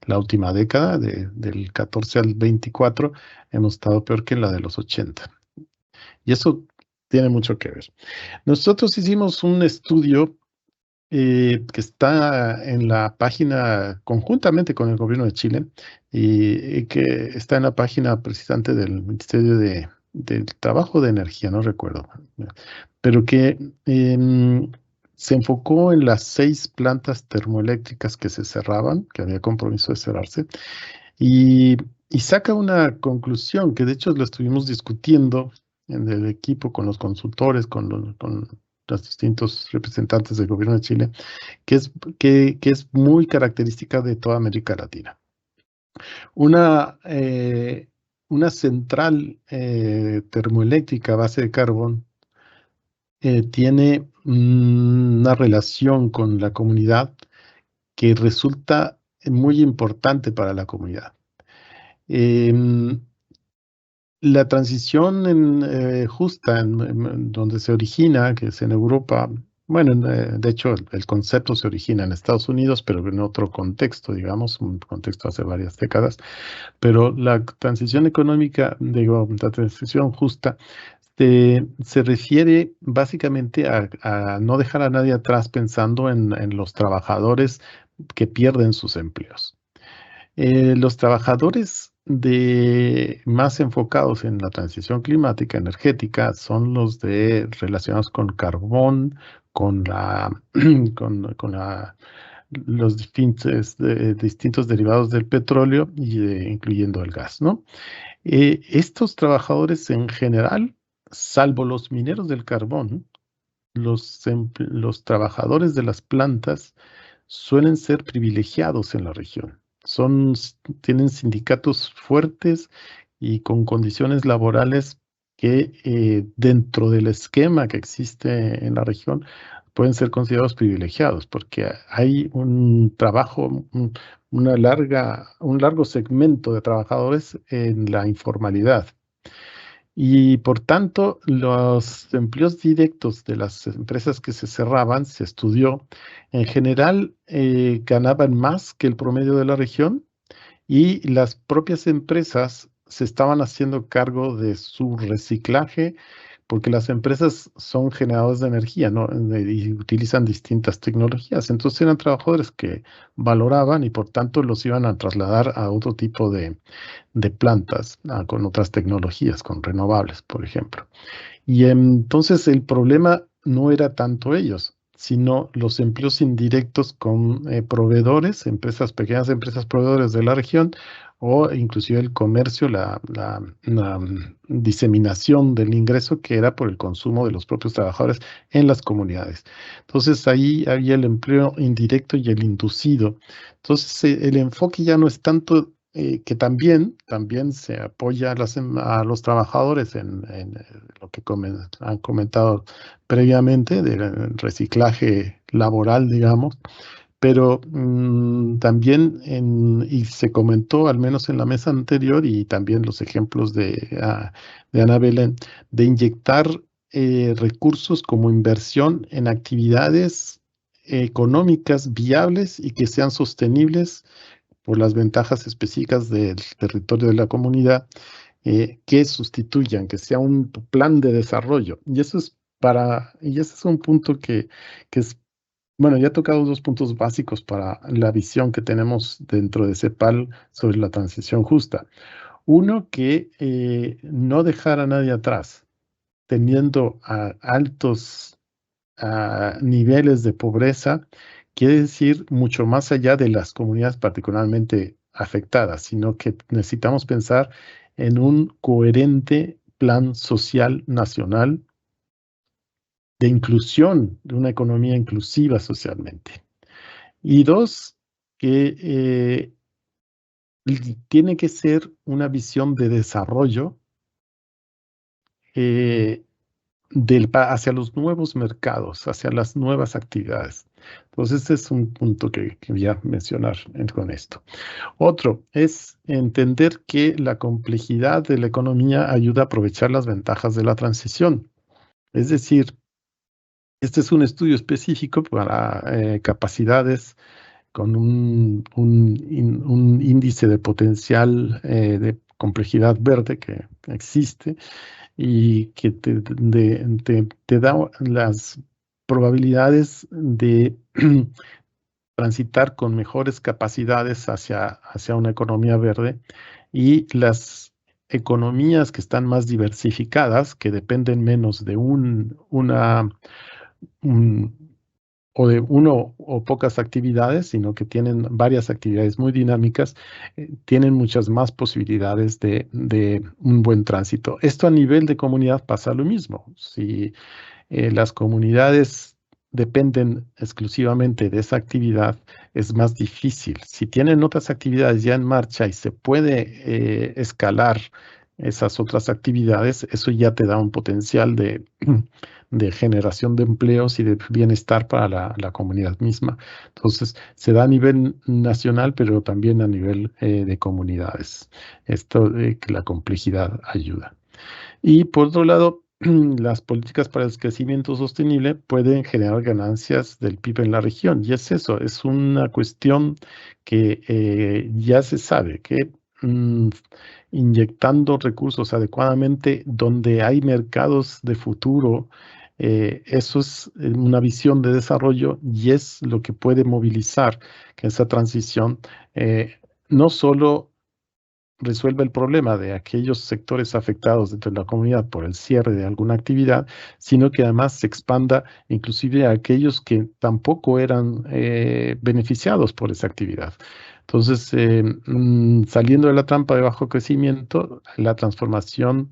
la última década, del 14 al 24, hemos estado peor que la de los 80. Y eso tiene mucho que ver. Nosotros hicimos un estudio que está en la página conjuntamente con el gobierno de Chile y que está en la página precisamente del Ministerio del Trabajo de Energía, no recuerdo, pero que se enfocó en las 6 plantas termoeléctricas que se cerraban, que había compromiso de cerrarse, y saca una conclusión que de hecho lo estuvimos discutiendo en el equipo con los consultores, con los distintos representantes del gobierno de Chile, que es muy característica de toda América Latina. Una central termoeléctrica a base de carbón tiene una relación con la comunidad que resulta muy importante para la comunidad. La transición justa en donde se origina, que es en Europa, bueno, de hecho el concepto se origina en Estados Unidos, pero en otro contexto, digamos, un contexto hace varias décadas, pero la transición económica, digo, la transición justa, se refiere básicamente a no dejar a nadie atrás pensando en los trabajadores que pierden sus empleos. Los trabajadores más enfocados en la transición climática energética son los relacionados con carbón, con los distintos derivados del petróleo, incluyendo el gas, ¿no? Estos trabajadores en general, salvo los mineros del carbón, los trabajadores de las plantas suelen ser privilegiados en la región. Tienen sindicatos fuertes y con condiciones laborales que dentro del esquema que existe en la región pueden ser considerados privilegiados porque hay un trabajo, un largo segmento de trabajadores en la informalidad. Y por tanto, los empleos directos de las empresas que se cerraban, se estudió, en general ganaban más que el promedio de la región y las propias empresas se estaban haciendo cargo de su reciclaje porque las empresas son generadores de energía, ¿no? Y utilizan distintas tecnologías. Entonces eran trabajadores que valoraban y por tanto los iban a trasladar a otro tipo de plantas con otras tecnologías, con renovables, por ejemplo. Y entonces el problema no era tanto ellos, sino los empleos indirectos con proveedores, pequeñas empresas proveedores de la región, o inclusive el comercio, la diseminación del ingreso que era por el consumo de los propios trabajadores en las comunidades. Entonces ahí había el empleo indirecto y el inducido. Entonces el enfoque ya no es tanto que también se apoya a los trabajadores en lo que han comentado previamente del reciclaje laboral, digamos, pero también, y se comentó al menos en la mesa anterior y también los ejemplos de Ana Belén, de inyectar recursos como inversión en actividades económicas viables y que sean sostenibles por las ventajas específicas del territorio de la comunidad, que sustituyan, que sea un plan de desarrollo. Y ese es un punto que es, bueno, ya he tocado 2 puntos básicos para la visión que tenemos dentro de CEPAL sobre la transición justa. Uno, que no dejar a nadie atrás, teniendo altos niveles de pobreza, quiere decir mucho más allá de las comunidades particularmente afectadas, sino que necesitamos pensar en un coherente plan social nacional de inclusión, de una economía inclusiva socialmente. Y 2, que tiene que ser una visión de desarrollo hacia los nuevos mercados, hacia las nuevas actividades. Entonces, este es un punto que quería mencionar con esto. Otro es entender que la complejidad de la economía ayuda a aprovechar las ventajas de la transición. Es decir, este es un estudio específico para capacidades con un índice de potencial de complejidad verde que existe y que te da las probabilidades de transitar con mejores capacidades hacia una economía verde, y las economías que están más diversificadas, que dependen menos de o de uno o pocas actividades, sino que tienen varias actividades muy dinámicas, tienen muchas más posibilidades de un buen tránsito. Esto a nivel de comunidad pasa lo mismo. Si las comunidades dependen exclusivamente de esa actividad, es más difícil. Si tienen otras actividades ya en marcha y se puede escalar esas otras actividades, eso ya te da un potencial de generación de empleos y de bienestar para la comunidad misma. Entonces, se da a nivel nacional, pero también a nivel de comunidades. Esto que la complejidad ayuda. Y por otro lado, las políticas para el crecimiento sostenible pueden generar ganancias del PIB en la región. Y es eso, es una cuestión que ya se sabe que inyectando recursos adecuadamente donde hay mercados de futuro, eso es una visión de desarrollo y es lo que puede movilizar que esa transición no solo resuelva el problema de aquellos sectores afectados dentro de la comunidad por el cierre de alguna actividad, sino que además se expanda inclusive a aquellos que tampoco eran beneficiados por esa actividad. Entonces, saliendo de la trampa de bajo crecimiento, la transformación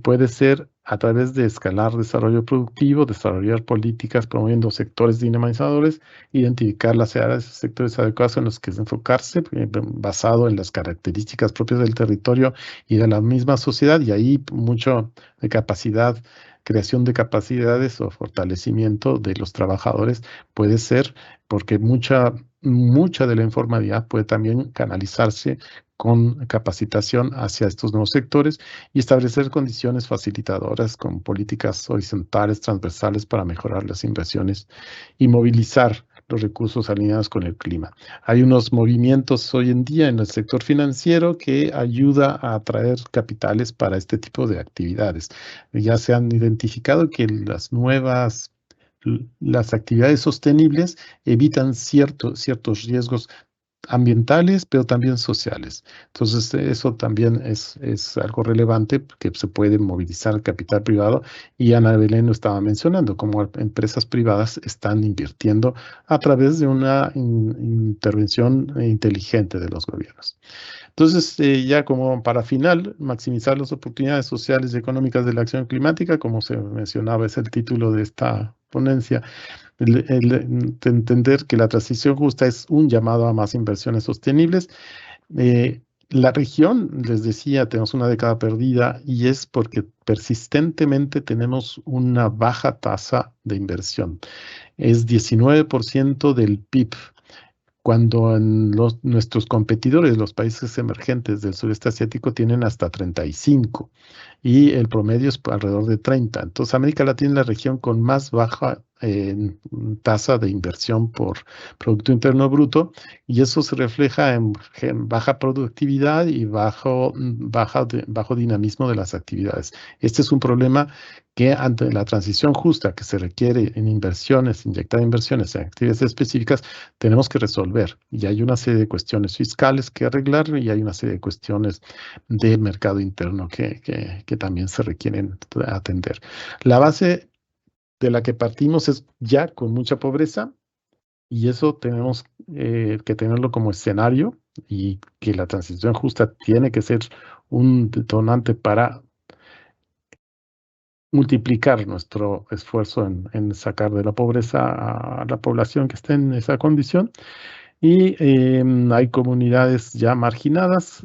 puede ser a través de escalar desarrollo productivo, desarrollar políticas promoviendo sectores dinamizadores, identificar las áreas y sectores adecuados en los que enfocarse, basado en las características propias del territorio y de la misma sociedad, y ahí mucho de capacidad, creación de capacidades o fortalecimiento de los trabajadores puede ser, porque mucha de la informalidad puede también canalizarse con capacitación hacia estos nuevos sectores y establecer condiciones facilitadoras con políticas horizontales, transversales para mejorar las inversiones y movilizar los recursos alineados con el clima. Hay unos movimientos hoy en día en el sector financiero que ayuda a atraer capitales para este tipo de actividades. Ya se han identificado que las actividades sostenibles evitan ciertos riesgos ambientales, pero también sociales. Entonces, eso también es algo relevante que se puede movilizar el capital privado, y Ana Belén lo estaba mencionando, como empresas privadas están invirtiendo a través de una intervención inteligente de los gobiernos. Entonces, ya como para final, maximizar las oportunidades sociales y económicas de la acción climática, como se mencionaba, es el título de esta ponencia. Entender que la transición justa es un llamado a más inversiones sostenibles. La región, les decía, tenemos una década perdida, y es porque persistentemente tenemos una baja tasa de inversión. Es 19% del PIB, cuando nuestros competidores, los países emergentes del sureste asiático, tienen hasta 35%, y el promedio es alrededor de 30%. Entonces, América Latina es la región con más baja tasa de inversión por Producto Interno Bruto, y eso se refleja en baja productividad y bajo dinamismo de las actividades. Este es un problema que ante la transición justa que se requiere en inversiones, inyectar inversiones en actividades específicas, tenemos que resolver. Y hay una serie de cuestiones fiscales que arreglar, y hay una serie de cuestiones de mercado interno que también se requieren atender. La base de la que partimos es ya con mucha pobreza, y eso tenemos que tenerlo como escenario, y que la transición justa tiene que ser un detonante para multiplicar nuestro esfuerzo en sacar de la pobreza a la población que esté en esa condición. Y hay comunidades ya marginadas.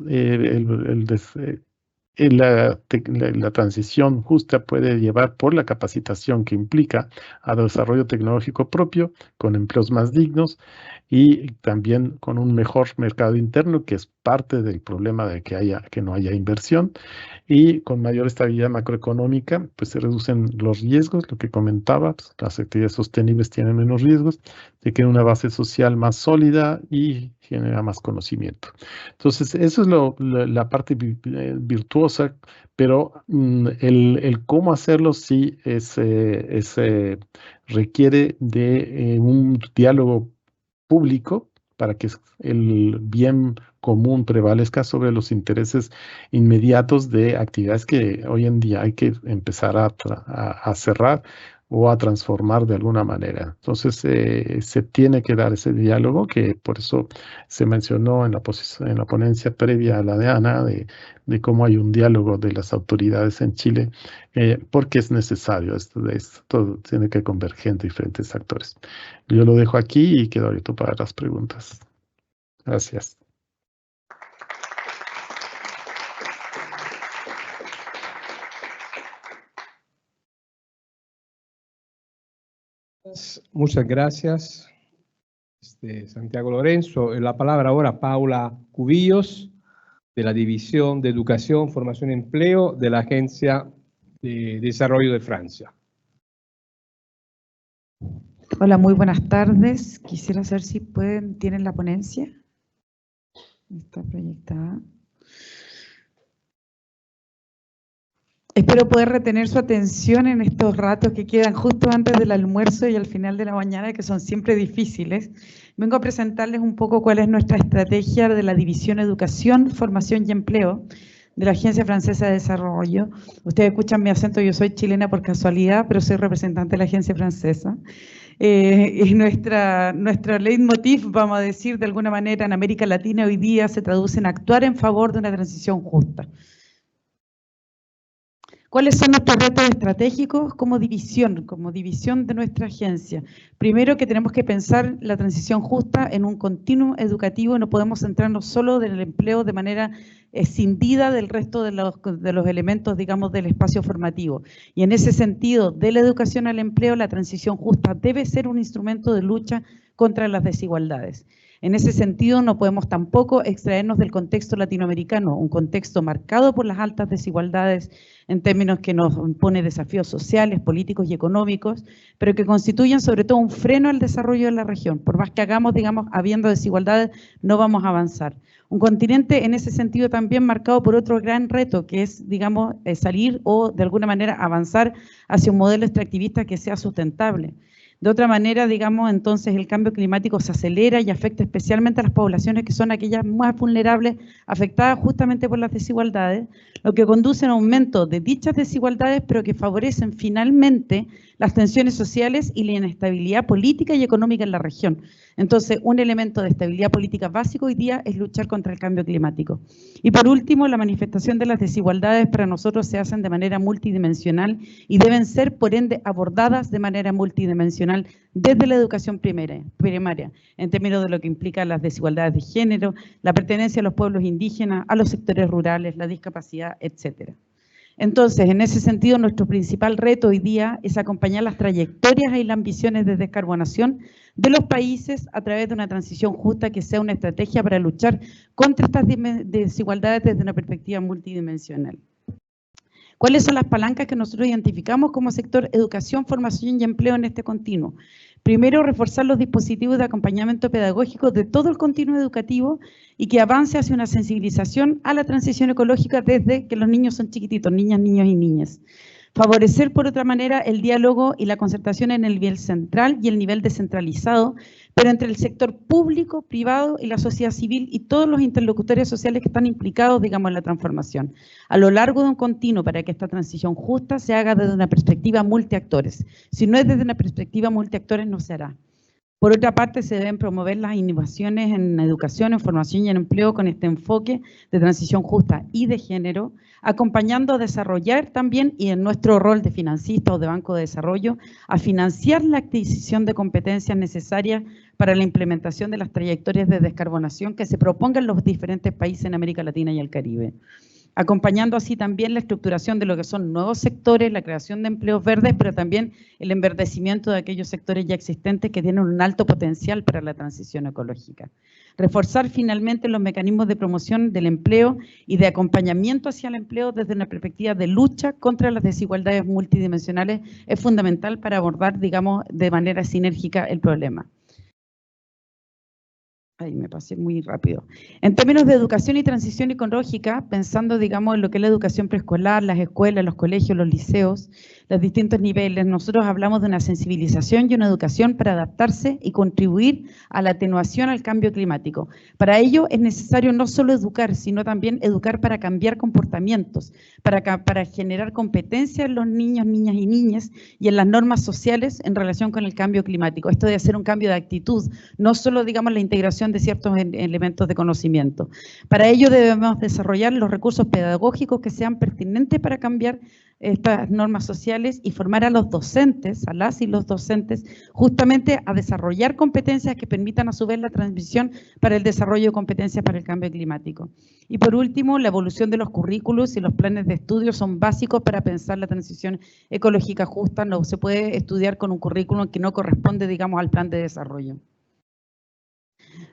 la transición justa puede llevar, por la capacitación que implica, a desarrollo tecnológico propio, con empleos más dignos y también con un mejor mercado interno, que es parte del problema de que no haya inversión, y con mayor estabilidad macroeconómica, pues se reducen los riesgos, lo que comentaba, pues, las actividades sostenibles tienen menos riesgos, se crea una base social más sólida y genera más conocimiento. Entonces, eso es la parte virtuosa, pero el cómo hacerlo sí requiere de un diálogo público para que el bien común prevalezca sobre los intereses inmediatos de actividades que hoy en día hay que empezar a cerrar o a transformar de alguna manera. Entonces, se tiene que dar ese diálogo, que por eso se mencionó en la ponencia previa a la de Ana, de cómo hay un diálogo de las autoridades en Chile, porque es necesario, esto tiene que converger en diferentes actores. Yo lo dejo aquí y quedo abierto para las preguntas. Gracias. Muchas gracias, Santiago Lorenzo. La palabra ahora a Paula Cubillos, de la División de Educación, Formación y Empleo de la Agencia de Desarrollo de Francia. Hola, muy buenas tardes. Quisiera saber si tienen la ponencia. Está proyectada. Espero poder retener su atención en estos ratos que quedan justo antes del almuerzo y al final de la mañana, que son siempre difíciles. Vengo a presentarles un poco cuál es nuestra estrategia de la División Educación, Formación y Empleo de la Agencia Francesa de Desarrollo. Ustedes escuchan mi acento, yo soy chilena por casualidad, pero soy representante de la agencia francesa. Y nuestro leitmotiv, vamos a decir de alguna manera, en América Latina hoy día se traduce en actuar en favor de una transición justa. ¿Cuáles son nuestros retos estratégicos como división de nuestra agencia? Primero, que tenemos que pensar la transición justa en un continuo educativo, no podemos centrarnos solo en el empleo de manera escindida del resto de los elementos, digamos, del espacio formativo. Y en ese sentido, de la educación al empleo, la transición justa debe ser un instrumento de lucha contra las desigualdades. En ese sentido, no podemos tampoco extraernos del contexto latinoamericano, un contexto marcado por las altas desigualdades en términos que nos impone desafíos sociales, políticos y económicos, pero que constituyen sobre todo un freno al desarrollo de la región. Por más que hagamos, digamos, habiendo desigualdades, no vamos a avanzar. Un continente en ese sentido también marcado por otro gran reto, que es, digamos, salir o de alguna manera avanzar hacia un modelo extractivista que sea sustentable. De otra manera, digamos, entonces el cambio climático se acelera y afecta especialmente a las poblaciones que son aquellas más vulnerables, afectadas justamente por las desigualdades, lo que conduce a un aumento de dichas desigualdades, pero que favorecen finalmente las tensiones sociales y la inestabilidad política y económica en la región. Entonces, un elemento de estabilidad política básico hoy día es luchar contra el cambio climático. Y por último, la manifestación de las desigualdades para nosotros se hacen de manera multidimensional y deben ser, por ende, abordadas de manera multidimensional desde la educación primaria, en términos de lo que implica las desigualdades de género, la pertenencia a los pueblos indígenas, a los sectores rurales, la discapacidad, etcétera. Entonces, en ese sentido, nuestro principal reto hoy día es acompañar las trayectorias y las ambiciones de descarbonación de los países a través de una transición justa que sea una estrategia para luchar contra estas desigualdades desde una perspectiva multidimensional. ¿Cuáles son las palancas que nosotros identificamos como sector educación, formación y empleo en este continuo? Primero, reforzar los dispositivos de acompañamiento pedagógico de todo el continuo educativo y que avance hacia una sensibilización a la transición ecológica desde que los niños son chiquititos, niñas, niños y niñas. Favorecer, por otra manera, el diálogo y la concertación en el nivel central y el nivel descentralizado, pero entre el sector público, privado y la sociedad civil y todos los interlocutores sociales que están implicados, digamos, en la transformación, a lo largo de un continuo para que esta transición justa se haga desde una perspectiva multiactores. Si no es desde una perspectiva multiactores, no se hará. Por otra parte, se deben promover las innovaciones en educación, en formación y en empleo con este enfoque de transición justa y de género, acompañando a desarrollar también, y en nuestro rol de financista o de banco de desarrollo, a financiar la adquisición de competencias necesarias para la implementación de las trayectorias de descarbonación que se propongan los diferentes países en América Latina y el Caribe. acompañando así también la estructuración de lo que son nuevos sectores, la creación de empleos verdes, pero también el enverdecimiento de aquellos sectores ya existentes que tienen un alto potencial para la transición ecológica. Reforzar finalmente los mecanismos de promoción del empleo y de acompañamiento hacia el empleo desde una perspectiva de lucha contra las desigualdades multidimensionales es fundamental para abordar, digamos, de manera sinérgica el problema. Ahí me pasé muy rápido. En términos de educación y transición ecológica, pensando, digamos, en lo que es la educación preescolar, las escuelas, los colegios, los liceos, los distintos niveles, nosotros hablamos de una sensibilización y una educación para adaptarse y contribuir a la atenuación al cambio climático. Para ello es necesario no solo educar, sino también educar para cambiar comportamientos, para generar competencia en los niños, niñas y niñas y en las normas sociales en relación con el cambio climático. Esto de hacer un cambio de actitud, no solo, digamos, la integración de ciertos elementos de conocimiento. Para ello debemos desarrollar los recursos pedagógicos que sean pertinentes para cambiar estas normas sociales y formar a los docentes, a las y los docentes, justamente a desarrollar competencias que permitan a su vez la transmisión para el desarrollo de competencias para el cambio climático. Y por último, la evolución de los currículos y los planes de estudio son básicos para pensar la transición ecológica justa. No se puede estudiar con un currículum que no corresponde, digamos, al plan de desarrollo.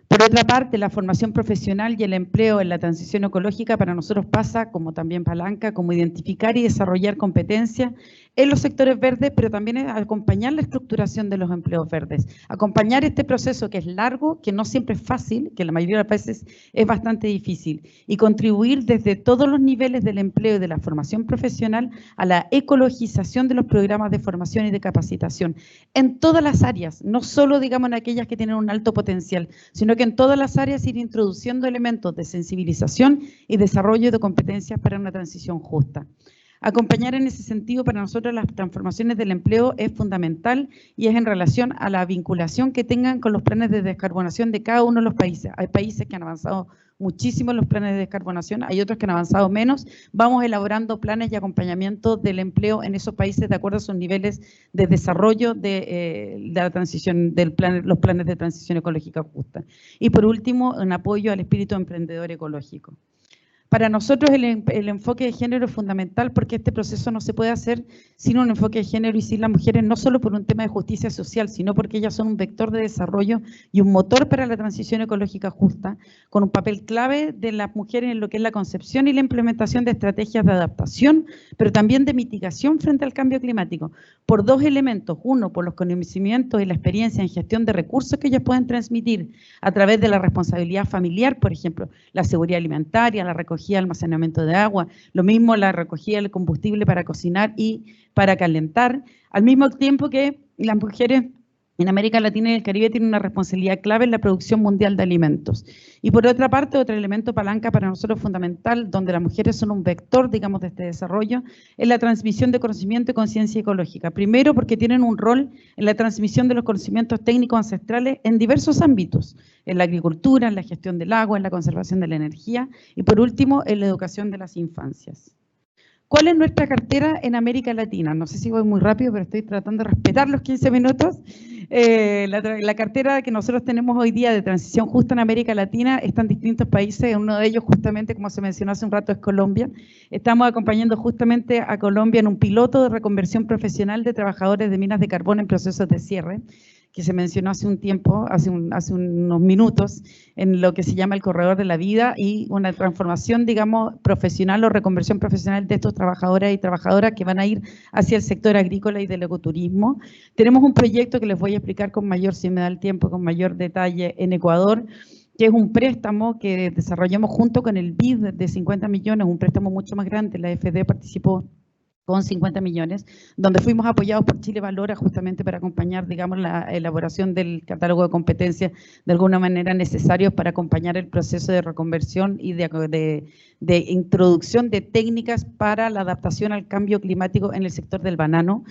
Por otra parte, la formación profesional y el empleo en la transición ecológica para nosotros pasa, como también palanca, como identificar y desarrollar competencias en los sectores verdes, pero también es acompañar la estructuración de los empleos verdes. Acompañar este proceso que es largo, que no siempre es fácil, que la mayoría de las veces es bastante difícil, y contribuir desde todos los niveles del empleo y de la formación profesional a la ecologización de los programas de formación y de capacitación en todas las áreas, no solo, digamos, en aquellas que tienen un alto potencial, sino que en todas las áreas ir introduciendo elementos de sensibilización y desarrollo de competencias para una transición justa. Acompañar en ese sentido para nosotros las transformaciones del empleo es fundamental y es en relación a la vinculación que tengan con los planes de descarbonación de cada uno de los países. Hay países que han avanzado muchísimo en los planes de descarbonación, hay otros que han avanzado menos. Vamos elaborando planes y acompañamiento del empleo en esos países de acuerdo a sus niveles de desarrollo de la transición, los planes de transición ecológica justa. Y por último, en apoyo al espíritu emprendedor ecológico. Para nosotros el enfoque de género es fundamental porque este proceso no se puede hacer sin un enfoque de género y sin las mujeres, no solo por un tema de justicia social, sino porque ellas son un vector de desarrollo y un motor para la transición ecológica justa, con un papel clave de las mujeres en lo que es la concepción y la implementación de estrategias de adaptación, pero también de mitigación frente al cambio climático, por dos elementos. Uno, por los conocimientos y la experiencia en gestión de recursos que ellas pueden transmitir a través de la responsabilidad familiar, por ejemplo, la seguridad alimentaria, la recogida, almacenamiento de agua, lo mismo la recogida del combustible para cocinar y para calentar, al mismo tiempo que las mujeres en América Latina y el Caribe tienen una responsabilidad clave en la producción mundial de alimentos. Y por otra parte, otro elemento palanca para nosotros fundamental, donde las mujeres son un vector, digamos, de este desarrollo, es la transmisión de conocimiento y conciencia ecológica. Primero, porque tienen un rol en la transmisión de los conocimientos técnicos ancestrales en diversos ámbitos, en la agricultura, en la gestión del agua, en la conservación de la energía, y por último, en la educación de las infancias. ¿Cuál es nuestra cartera en América Latina? No sé si voy muy rápido, pero estoy tratando de respetar los 15 minutos. La cartera que nosotros tenemos hoy día de transición justa en América Latina está en distintos países. Uno de ellos, justamente, como se mencionó hace un rato, es Colombia. Estamos acompañando justamente a Colombia en un piloto de reconversión profesional de trabajadores de minas de carbón en procesos de cierre, que se mencionó hace un tiempo, hace unos minutos, en lo que se llama el corredor de la vida y una transformación, digamos, profesional o reconversión profesional de estos trabajadores y trabajadoras que van a ir hacia el sector agrícola y del ecoturismo. Tenemos un proyecto que les voy a explicar con mayor, si me da el tiempo, con mayor detalle en Ecuador, que es un préstamo que desarrollamos junto con el BID de 50 millones, un préstamo mucho más grande. La FD participó con 50 millones, donde fuimos apoyados por Chile Valora justamente para acompañar, digamos, la elaboración del catálogo de competencias de alguna manera necesarios para acompañar el proceso de reconversión y de introducción de técnicas para la adaptación al cambio climático en el sector del banano.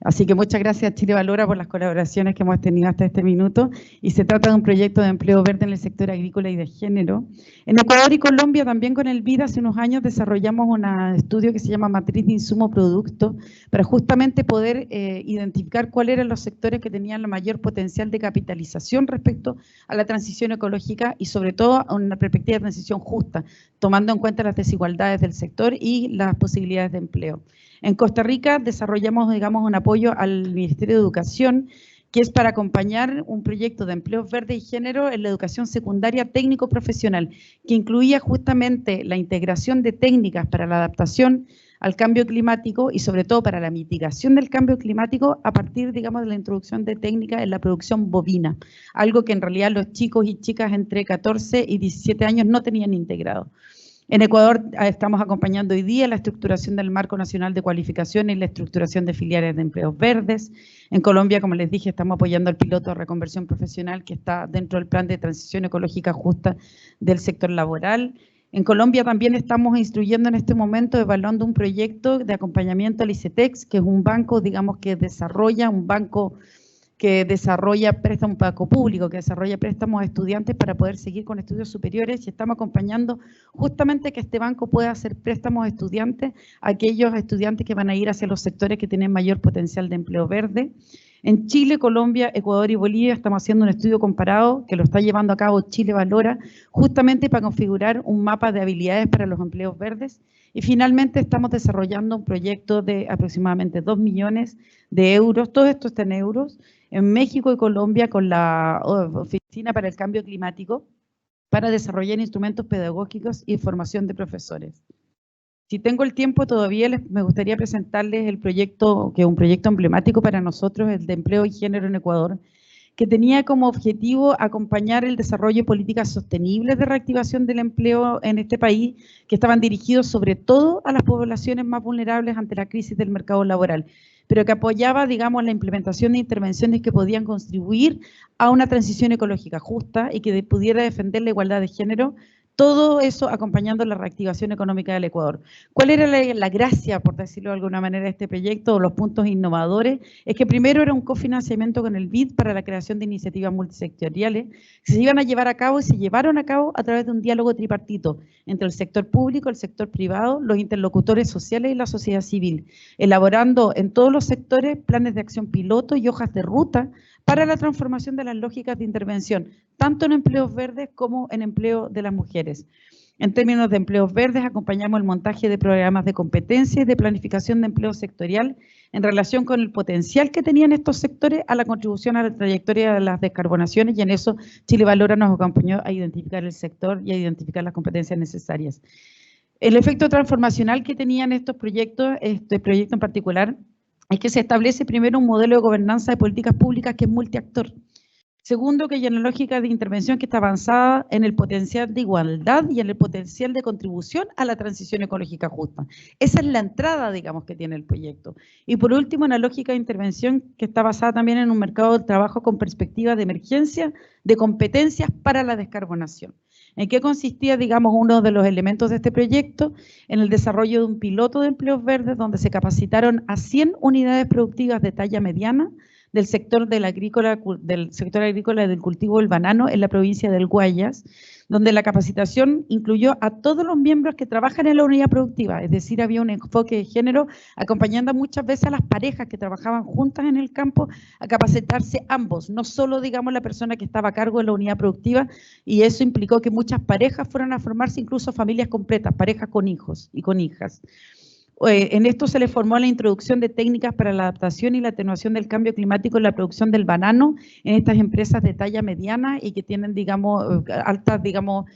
Así que muchas gracias a Chile Valora por las colaboraciones que hemos tenido hasta este minuto. Y se trata de un proyecto de empleo verde en el sector agrícola y de género. En Ecuador y Colombia, también con el BID, hace unos años desarrollamos un estudio que se llama Matriz de Insumo Producto, para justamente poder identificar cuáles eran los sectores que tenían el mayor potencial de capitalización respecto a la transición ecológica y sobre todo a una perspectiva de transición justa, tomando en cuenta las desigualdades del sector y las posibilidades de empleo. En Costa Rica desarrollamos, digamos, un apoyo al Ministerio de Educación, que es para acompañar un proyecto de empleos verdes y género en la educación secundaria técnico-profesional, que incluía justamente la integración de técnicas para la adaptación al cambio climático y sobre todo para la mitigación del cambio climático a partir, digamos, de la introducción de técnicas en la producción bovina, algo que en realidad los chicos y chicas entre 14 y 17 años no tenían integrado. En Ecuador estamos acompañando hoy día la estructuración del Marco Nacional de Cualificación y la estructuración de filiales de empleos verdes. En Colombia, como les dije, estamos apoyando al piloto de reconversión profesional que está dentro del plan de transición ecológica justa del sector laboral. En Colombia también estamos instruyendo en este momento, evaluando un proyecto de acompañamiento al ICETEX, que es un banco, digamos, que desarrolla, un banco público, que desarrolla préstamos a estudiantes para poder seguir con estudios superiores, y estamos acompañando justamente que este banco pueda hacer préstamos a estudiantes, a aquellos estudiantes que van a ir hacia los sectores que tienen mayor potencial de empleo verde. En Chile, Colombia, Ecuador y Bolivia estamos haciendo un estudio comparado que lo está llevando a cabo Chile Valora, justamente para configurar un mapa de habilidades para los empleos verdes. Y finalmente estamos desarrollando un proyecto de aproximadamente 2 millones de euros, todo esto está en euros, en México y Colombia con la Oficina para el Cambio Climático para desarrollar instrumentos pedagógicos y formación de profesores. Si tengo el tiempo todavía, me gustaría presentarles el proyecto, que es un proyecto emblemático para nosotros, el de empleo y género en Ecuador, que tenía como objetivo acompañar el desarrollo de políticas sostenibles de reactivación del empleo en este país, que estaban dirigidos sobre todo a las poblaciones más vulnerables ante la crisis del mercado laboral, pero que apoyaba, digamos, la implementación de intervenciones que podían contribuir a una transición ecológica justa y que pudiera defender la igualdad de género, todo eso acompañando la reactivación económica del Ecuador. ¿Cuál era la gracia, por decirlo de alguna manera, de este proyecto, o los puntos innovadores? Es que primero era un cofinanciamiento con el BID para la creación de iniciativas multisectoriales que se iban a llevar a cabo y se llevaron a cabo a través de un diálogo tripartito entre el sector público, el sector privado, los interlocutores sociales y la sociedad civil, elaborando en todos los sectores planes de acción piloto y hojas de ruta para la transformación de las lógicas de intervención, tanto en empleos verdes como en empleo de las mujeres. En términos de empleos verdes, acompañamos el montaje de programas de competencia y de planificación de empleo sectorial en relación con el potencial que tenían estos sectores a la contribución a la trayectoria de las descarbonaciones, y en eso Chile Valora nos acompañó a identificar el sector y a identificar las competencias necesarias. El efecto transformacional que tenían estos proyectos, este proyecto en particular, es que se establece primero un modelo de gobernanza de políticas públicas que es multiactor. Segundo, que hay una lógica de intervención que está avanzada en el potencial de igualdad y en el potencial de contribución a la transición ecológica justa. Esa es la entrada, digamos, que tiene el proyecto. Y por último, una lógica de intervención que está basada también en un mercado de trabajo con perspectiva de emergencia de competencias para la descarbonación. ¿En qué consistía, digamos, uno de los elementos de este proyecto? En el desarrollo de un piloto de empleos verdes donde se capacitaron a 100 unidades productivas de talla mediana del sector agrícola y del cultivo del banano en la provincia del Guayas, donde la capacitación incluyó a todos los miembros que trabajan en la unidad productiva, es decir, había un enfoque de género acompañando muchas veces a las parejas que trabajaban juntas en el campo a capacitarse ambos, no solo, digamos, la persona que estaba a cargo de la unidad productiva, y eso implicó que muchas parejas fueron a formarse, incluso familias completas, parejas con hijos y con hijas. En esto se le formó la introducción de técnicas para la adaptación y la atenuación del cambio climático en la producción del banano en estas empresas de talla mediana y que tienen, digamos, altas, digamos,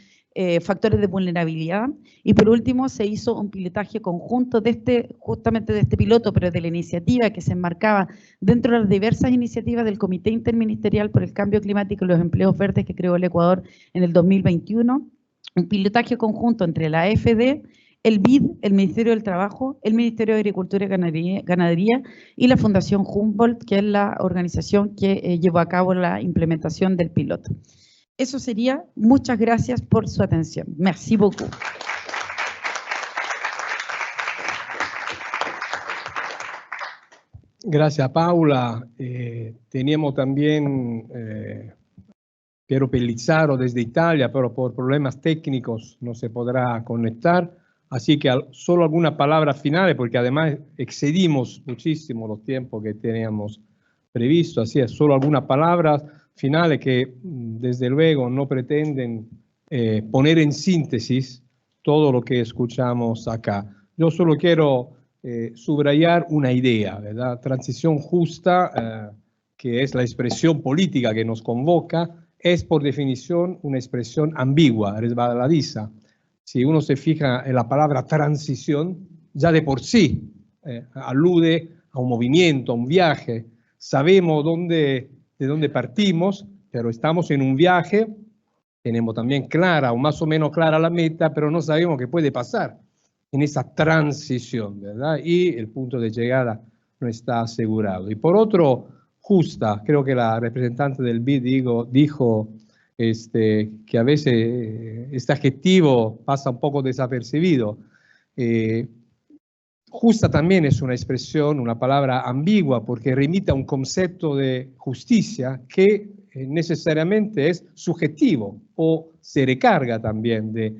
factores de vulnerabilidad. Y por último, se hizo un pilotaje conjunto justamente de este piloto, pero de la iniciativa que se enmarcaba dentro de las diversas iniciativas del Comité Interministerial por el Cambio Climático y los Empleos Verdes que creó el Ecuador en el 2021. Un pilotaje conjunto entre la AFD, el BID, el Ministerio del Trabajo, el Ministerio de Agricultura y Ganadería y la Fundación Humboldt, que es la organización que llevó a cabo la implementación del piloto. Eso sería. Muchas gracias por su atención. Merci beaucoup. Gracias, Paula. Teníamos también Piero Pellizzaro desde Italia, pero por problemas técnicos no se podrá conectar. Así que solo algunas palabras finales, porque además excedimos muchísimo los tiempos que teníamos previsto. Así es, solo algunas palabras finales que desde luego no pretenden poner en síntesis todo lo que escuchamos acá. Yo solo quiero subrayar una idea, ¿verdad? Transición justa, que es la expresión política que nos convoca, es por definición una expresión ambigua, resbaladiza. Si uno se fija en la palabra transición, ya de por sí alude a un movimiento, a un viaje. Sabemos de dónde partimos, pero estamos en un viaje, tenemos también clara o más o menos clara la meta, pero no sabemos qué puede pasar en esa transición, ¿verdad? Y el punto de llegada no está asegurado. Y por otro, justa, creo que la representante del BID dijo que a veces este adjetivo pasa un poco desapercibido. Justa también es una expresión, una palabra ambigua, porque remite a un concepto de justicia que necesariamente es subjetivo o se recarga también de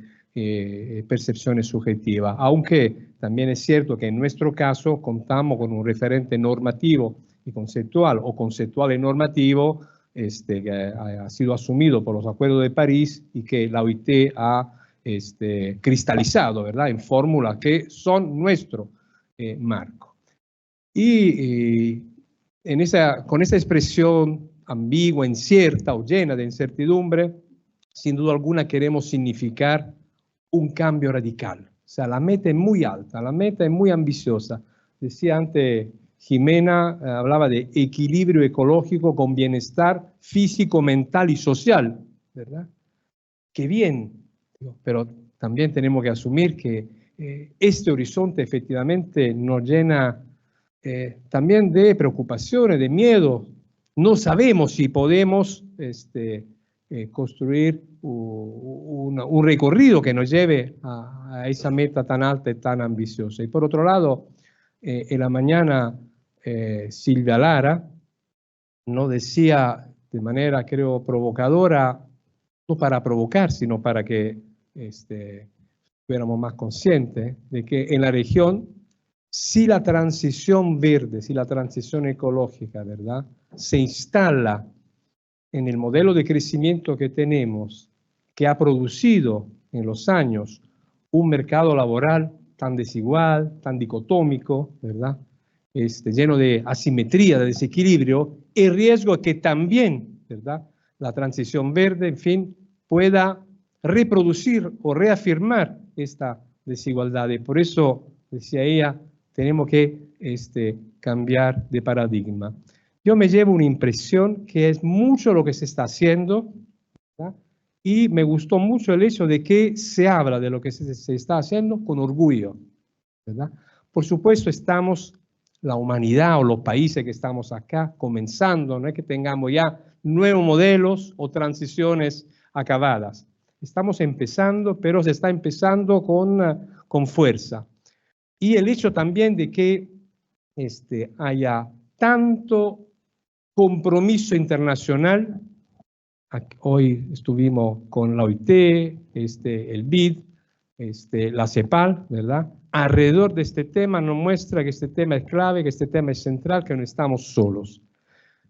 percepciones subjetivas, aunque también es cierto que en nuestro caso contamos con un referente normativo y conceptual o conceptual y normativo que ha sido asumido por los acuerdos de París y que la OIT ha cristalizado, ¿verdad?, en fórmulas que son nuestro marco. Y con esa expresión ambigua, incierta o llena de incertidumbre, sin duda alguna queremos significar un cambio radical. O sea, la meta es muy alta, la meta es muy ambiciosa. Decía antes Jimena, hablaba de equilibrio ecológico con bienestar físico, mental y social, ¿verdad? Qué bien, pero también tenemos que asumir que este horizonte efectivamente nos llena también de preocupaciones, de miedo. No sabemos si podemos construir un recorrido que nos lleve a esa meta tan alta y tan ambiciosa. Y por otro lado, en la mañana Silvia Lara nos decía de manera, creo, provocadora, no para provocar, sino para que fuéramos más conscientes de que en la región, si la transición verde, si la transición ecológica, ¿verdad?, se instala en el modelo de crecimiento que tenemos, que ha producido en los años un mercado laboral tan desigual, tan dicotómico, ¿verdad?, lleno de asimetría, de desequilibrio, el riesgo es que también, ¿verdad?, la transición verde, en fin, pueda reproducir o reafirmar esta desigualdad. Y por eso, decía ella, tenemos que cambiar de paradigma. Yo me llevo una impresión que es mucho lo que se está haciendo, ¿verdad?, y me gustó mucho el hecho de que se habla de lo que se está haciendo con orgullo, ¿verdad? Por supuesto, estamos, la humanidad o los países que estamos acá, comenzando, no es que tengamos ya nuevos modelos o transiciones acabadas. Estamos empezando, pero se está empezando con fuerza. Y el hecho también de que haya tanto compromiso internacional. Hoy estuvimos con la OIT, el BID, la CEPAL, ¿verdad? Alrededor de este tema nos muestra que este tema es clave, que este tema es central, que no estamos solos.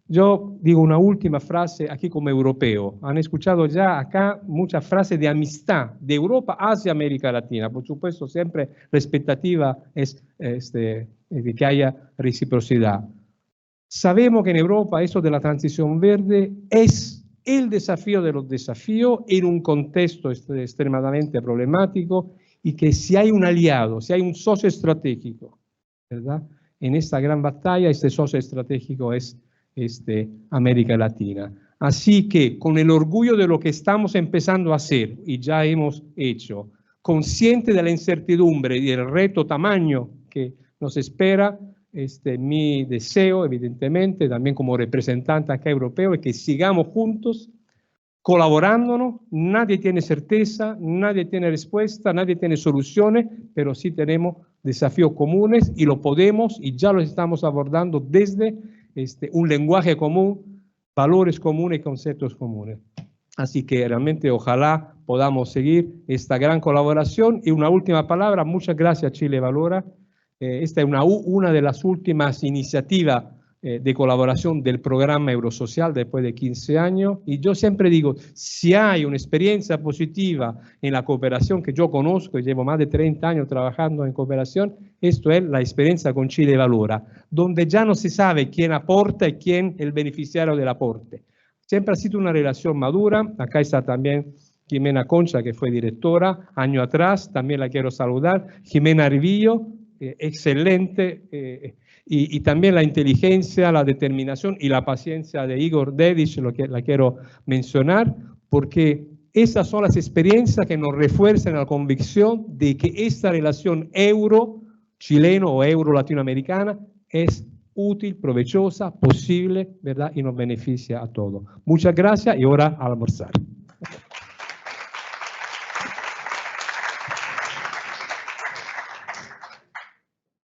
Yo digo una última frase aquí como europeo. Han escuchado ya acá muchas frases de amistad de Europa hacia América Latina. Por supuesto, siempre la expectativa es de que haya reciprocidad. Sabemos que en Europa eso de la transición verde es el desafío de los desafíos en un contexto extremadamente problemático y que si hay un aliado, si hay un socio estratégico, ¿verdad?, en esta gran batalla, este socio estratégico es América Latina. Así que con el orgullo de lo que estamos empezando a hacer y ya hemos hecho, consciente de la incertidumbre y del reto tamaño que nos espera, mi deseo, evidentemente, también como representante acá europeo, es que sigamos juntos colaborándonos, nadie tiene certeza, nadie tiene respuesta, nadie tiene soluciones, pero sí tenemos desafíos comunes y lo podemos y ya los estamos abordando desde un lenguaje común, valores comunes y conceptos comunes. Así que realmente ojalá podamos seguir esta gran colaboración. Y una última palabra, muchas gracias Chile Valora. Esta es una de las últimas iniciativas de colaboración del programa Eurosocial después de 15 años. Y yo siempre digo, si hay una experiencia positiva en la cooperación que yo conozco, y llevo más de 30 años trabajando en cooperación, esto es la experiencia con Chile Valora, donde ya no se sabe quién aporta y quién es el beneficiario del aporte. Siempre ha sido una relación madura. Acá está también Jimena Concha, que fue directora año atrás, también la quiero saludar. Jimena Arvillo, excelente, y también la inteligencia, la determinación y la paciencia de Igor Dedic, la quiero mencionar, porque esas son las experiencias que nos refuerzan la convicción de que esta relación euro-chileno o euro-latinoamericana es útil, provechosa, posible, ¿verdad? Y nos beneficia a todos. Muchas gracias y ahora a almorzar.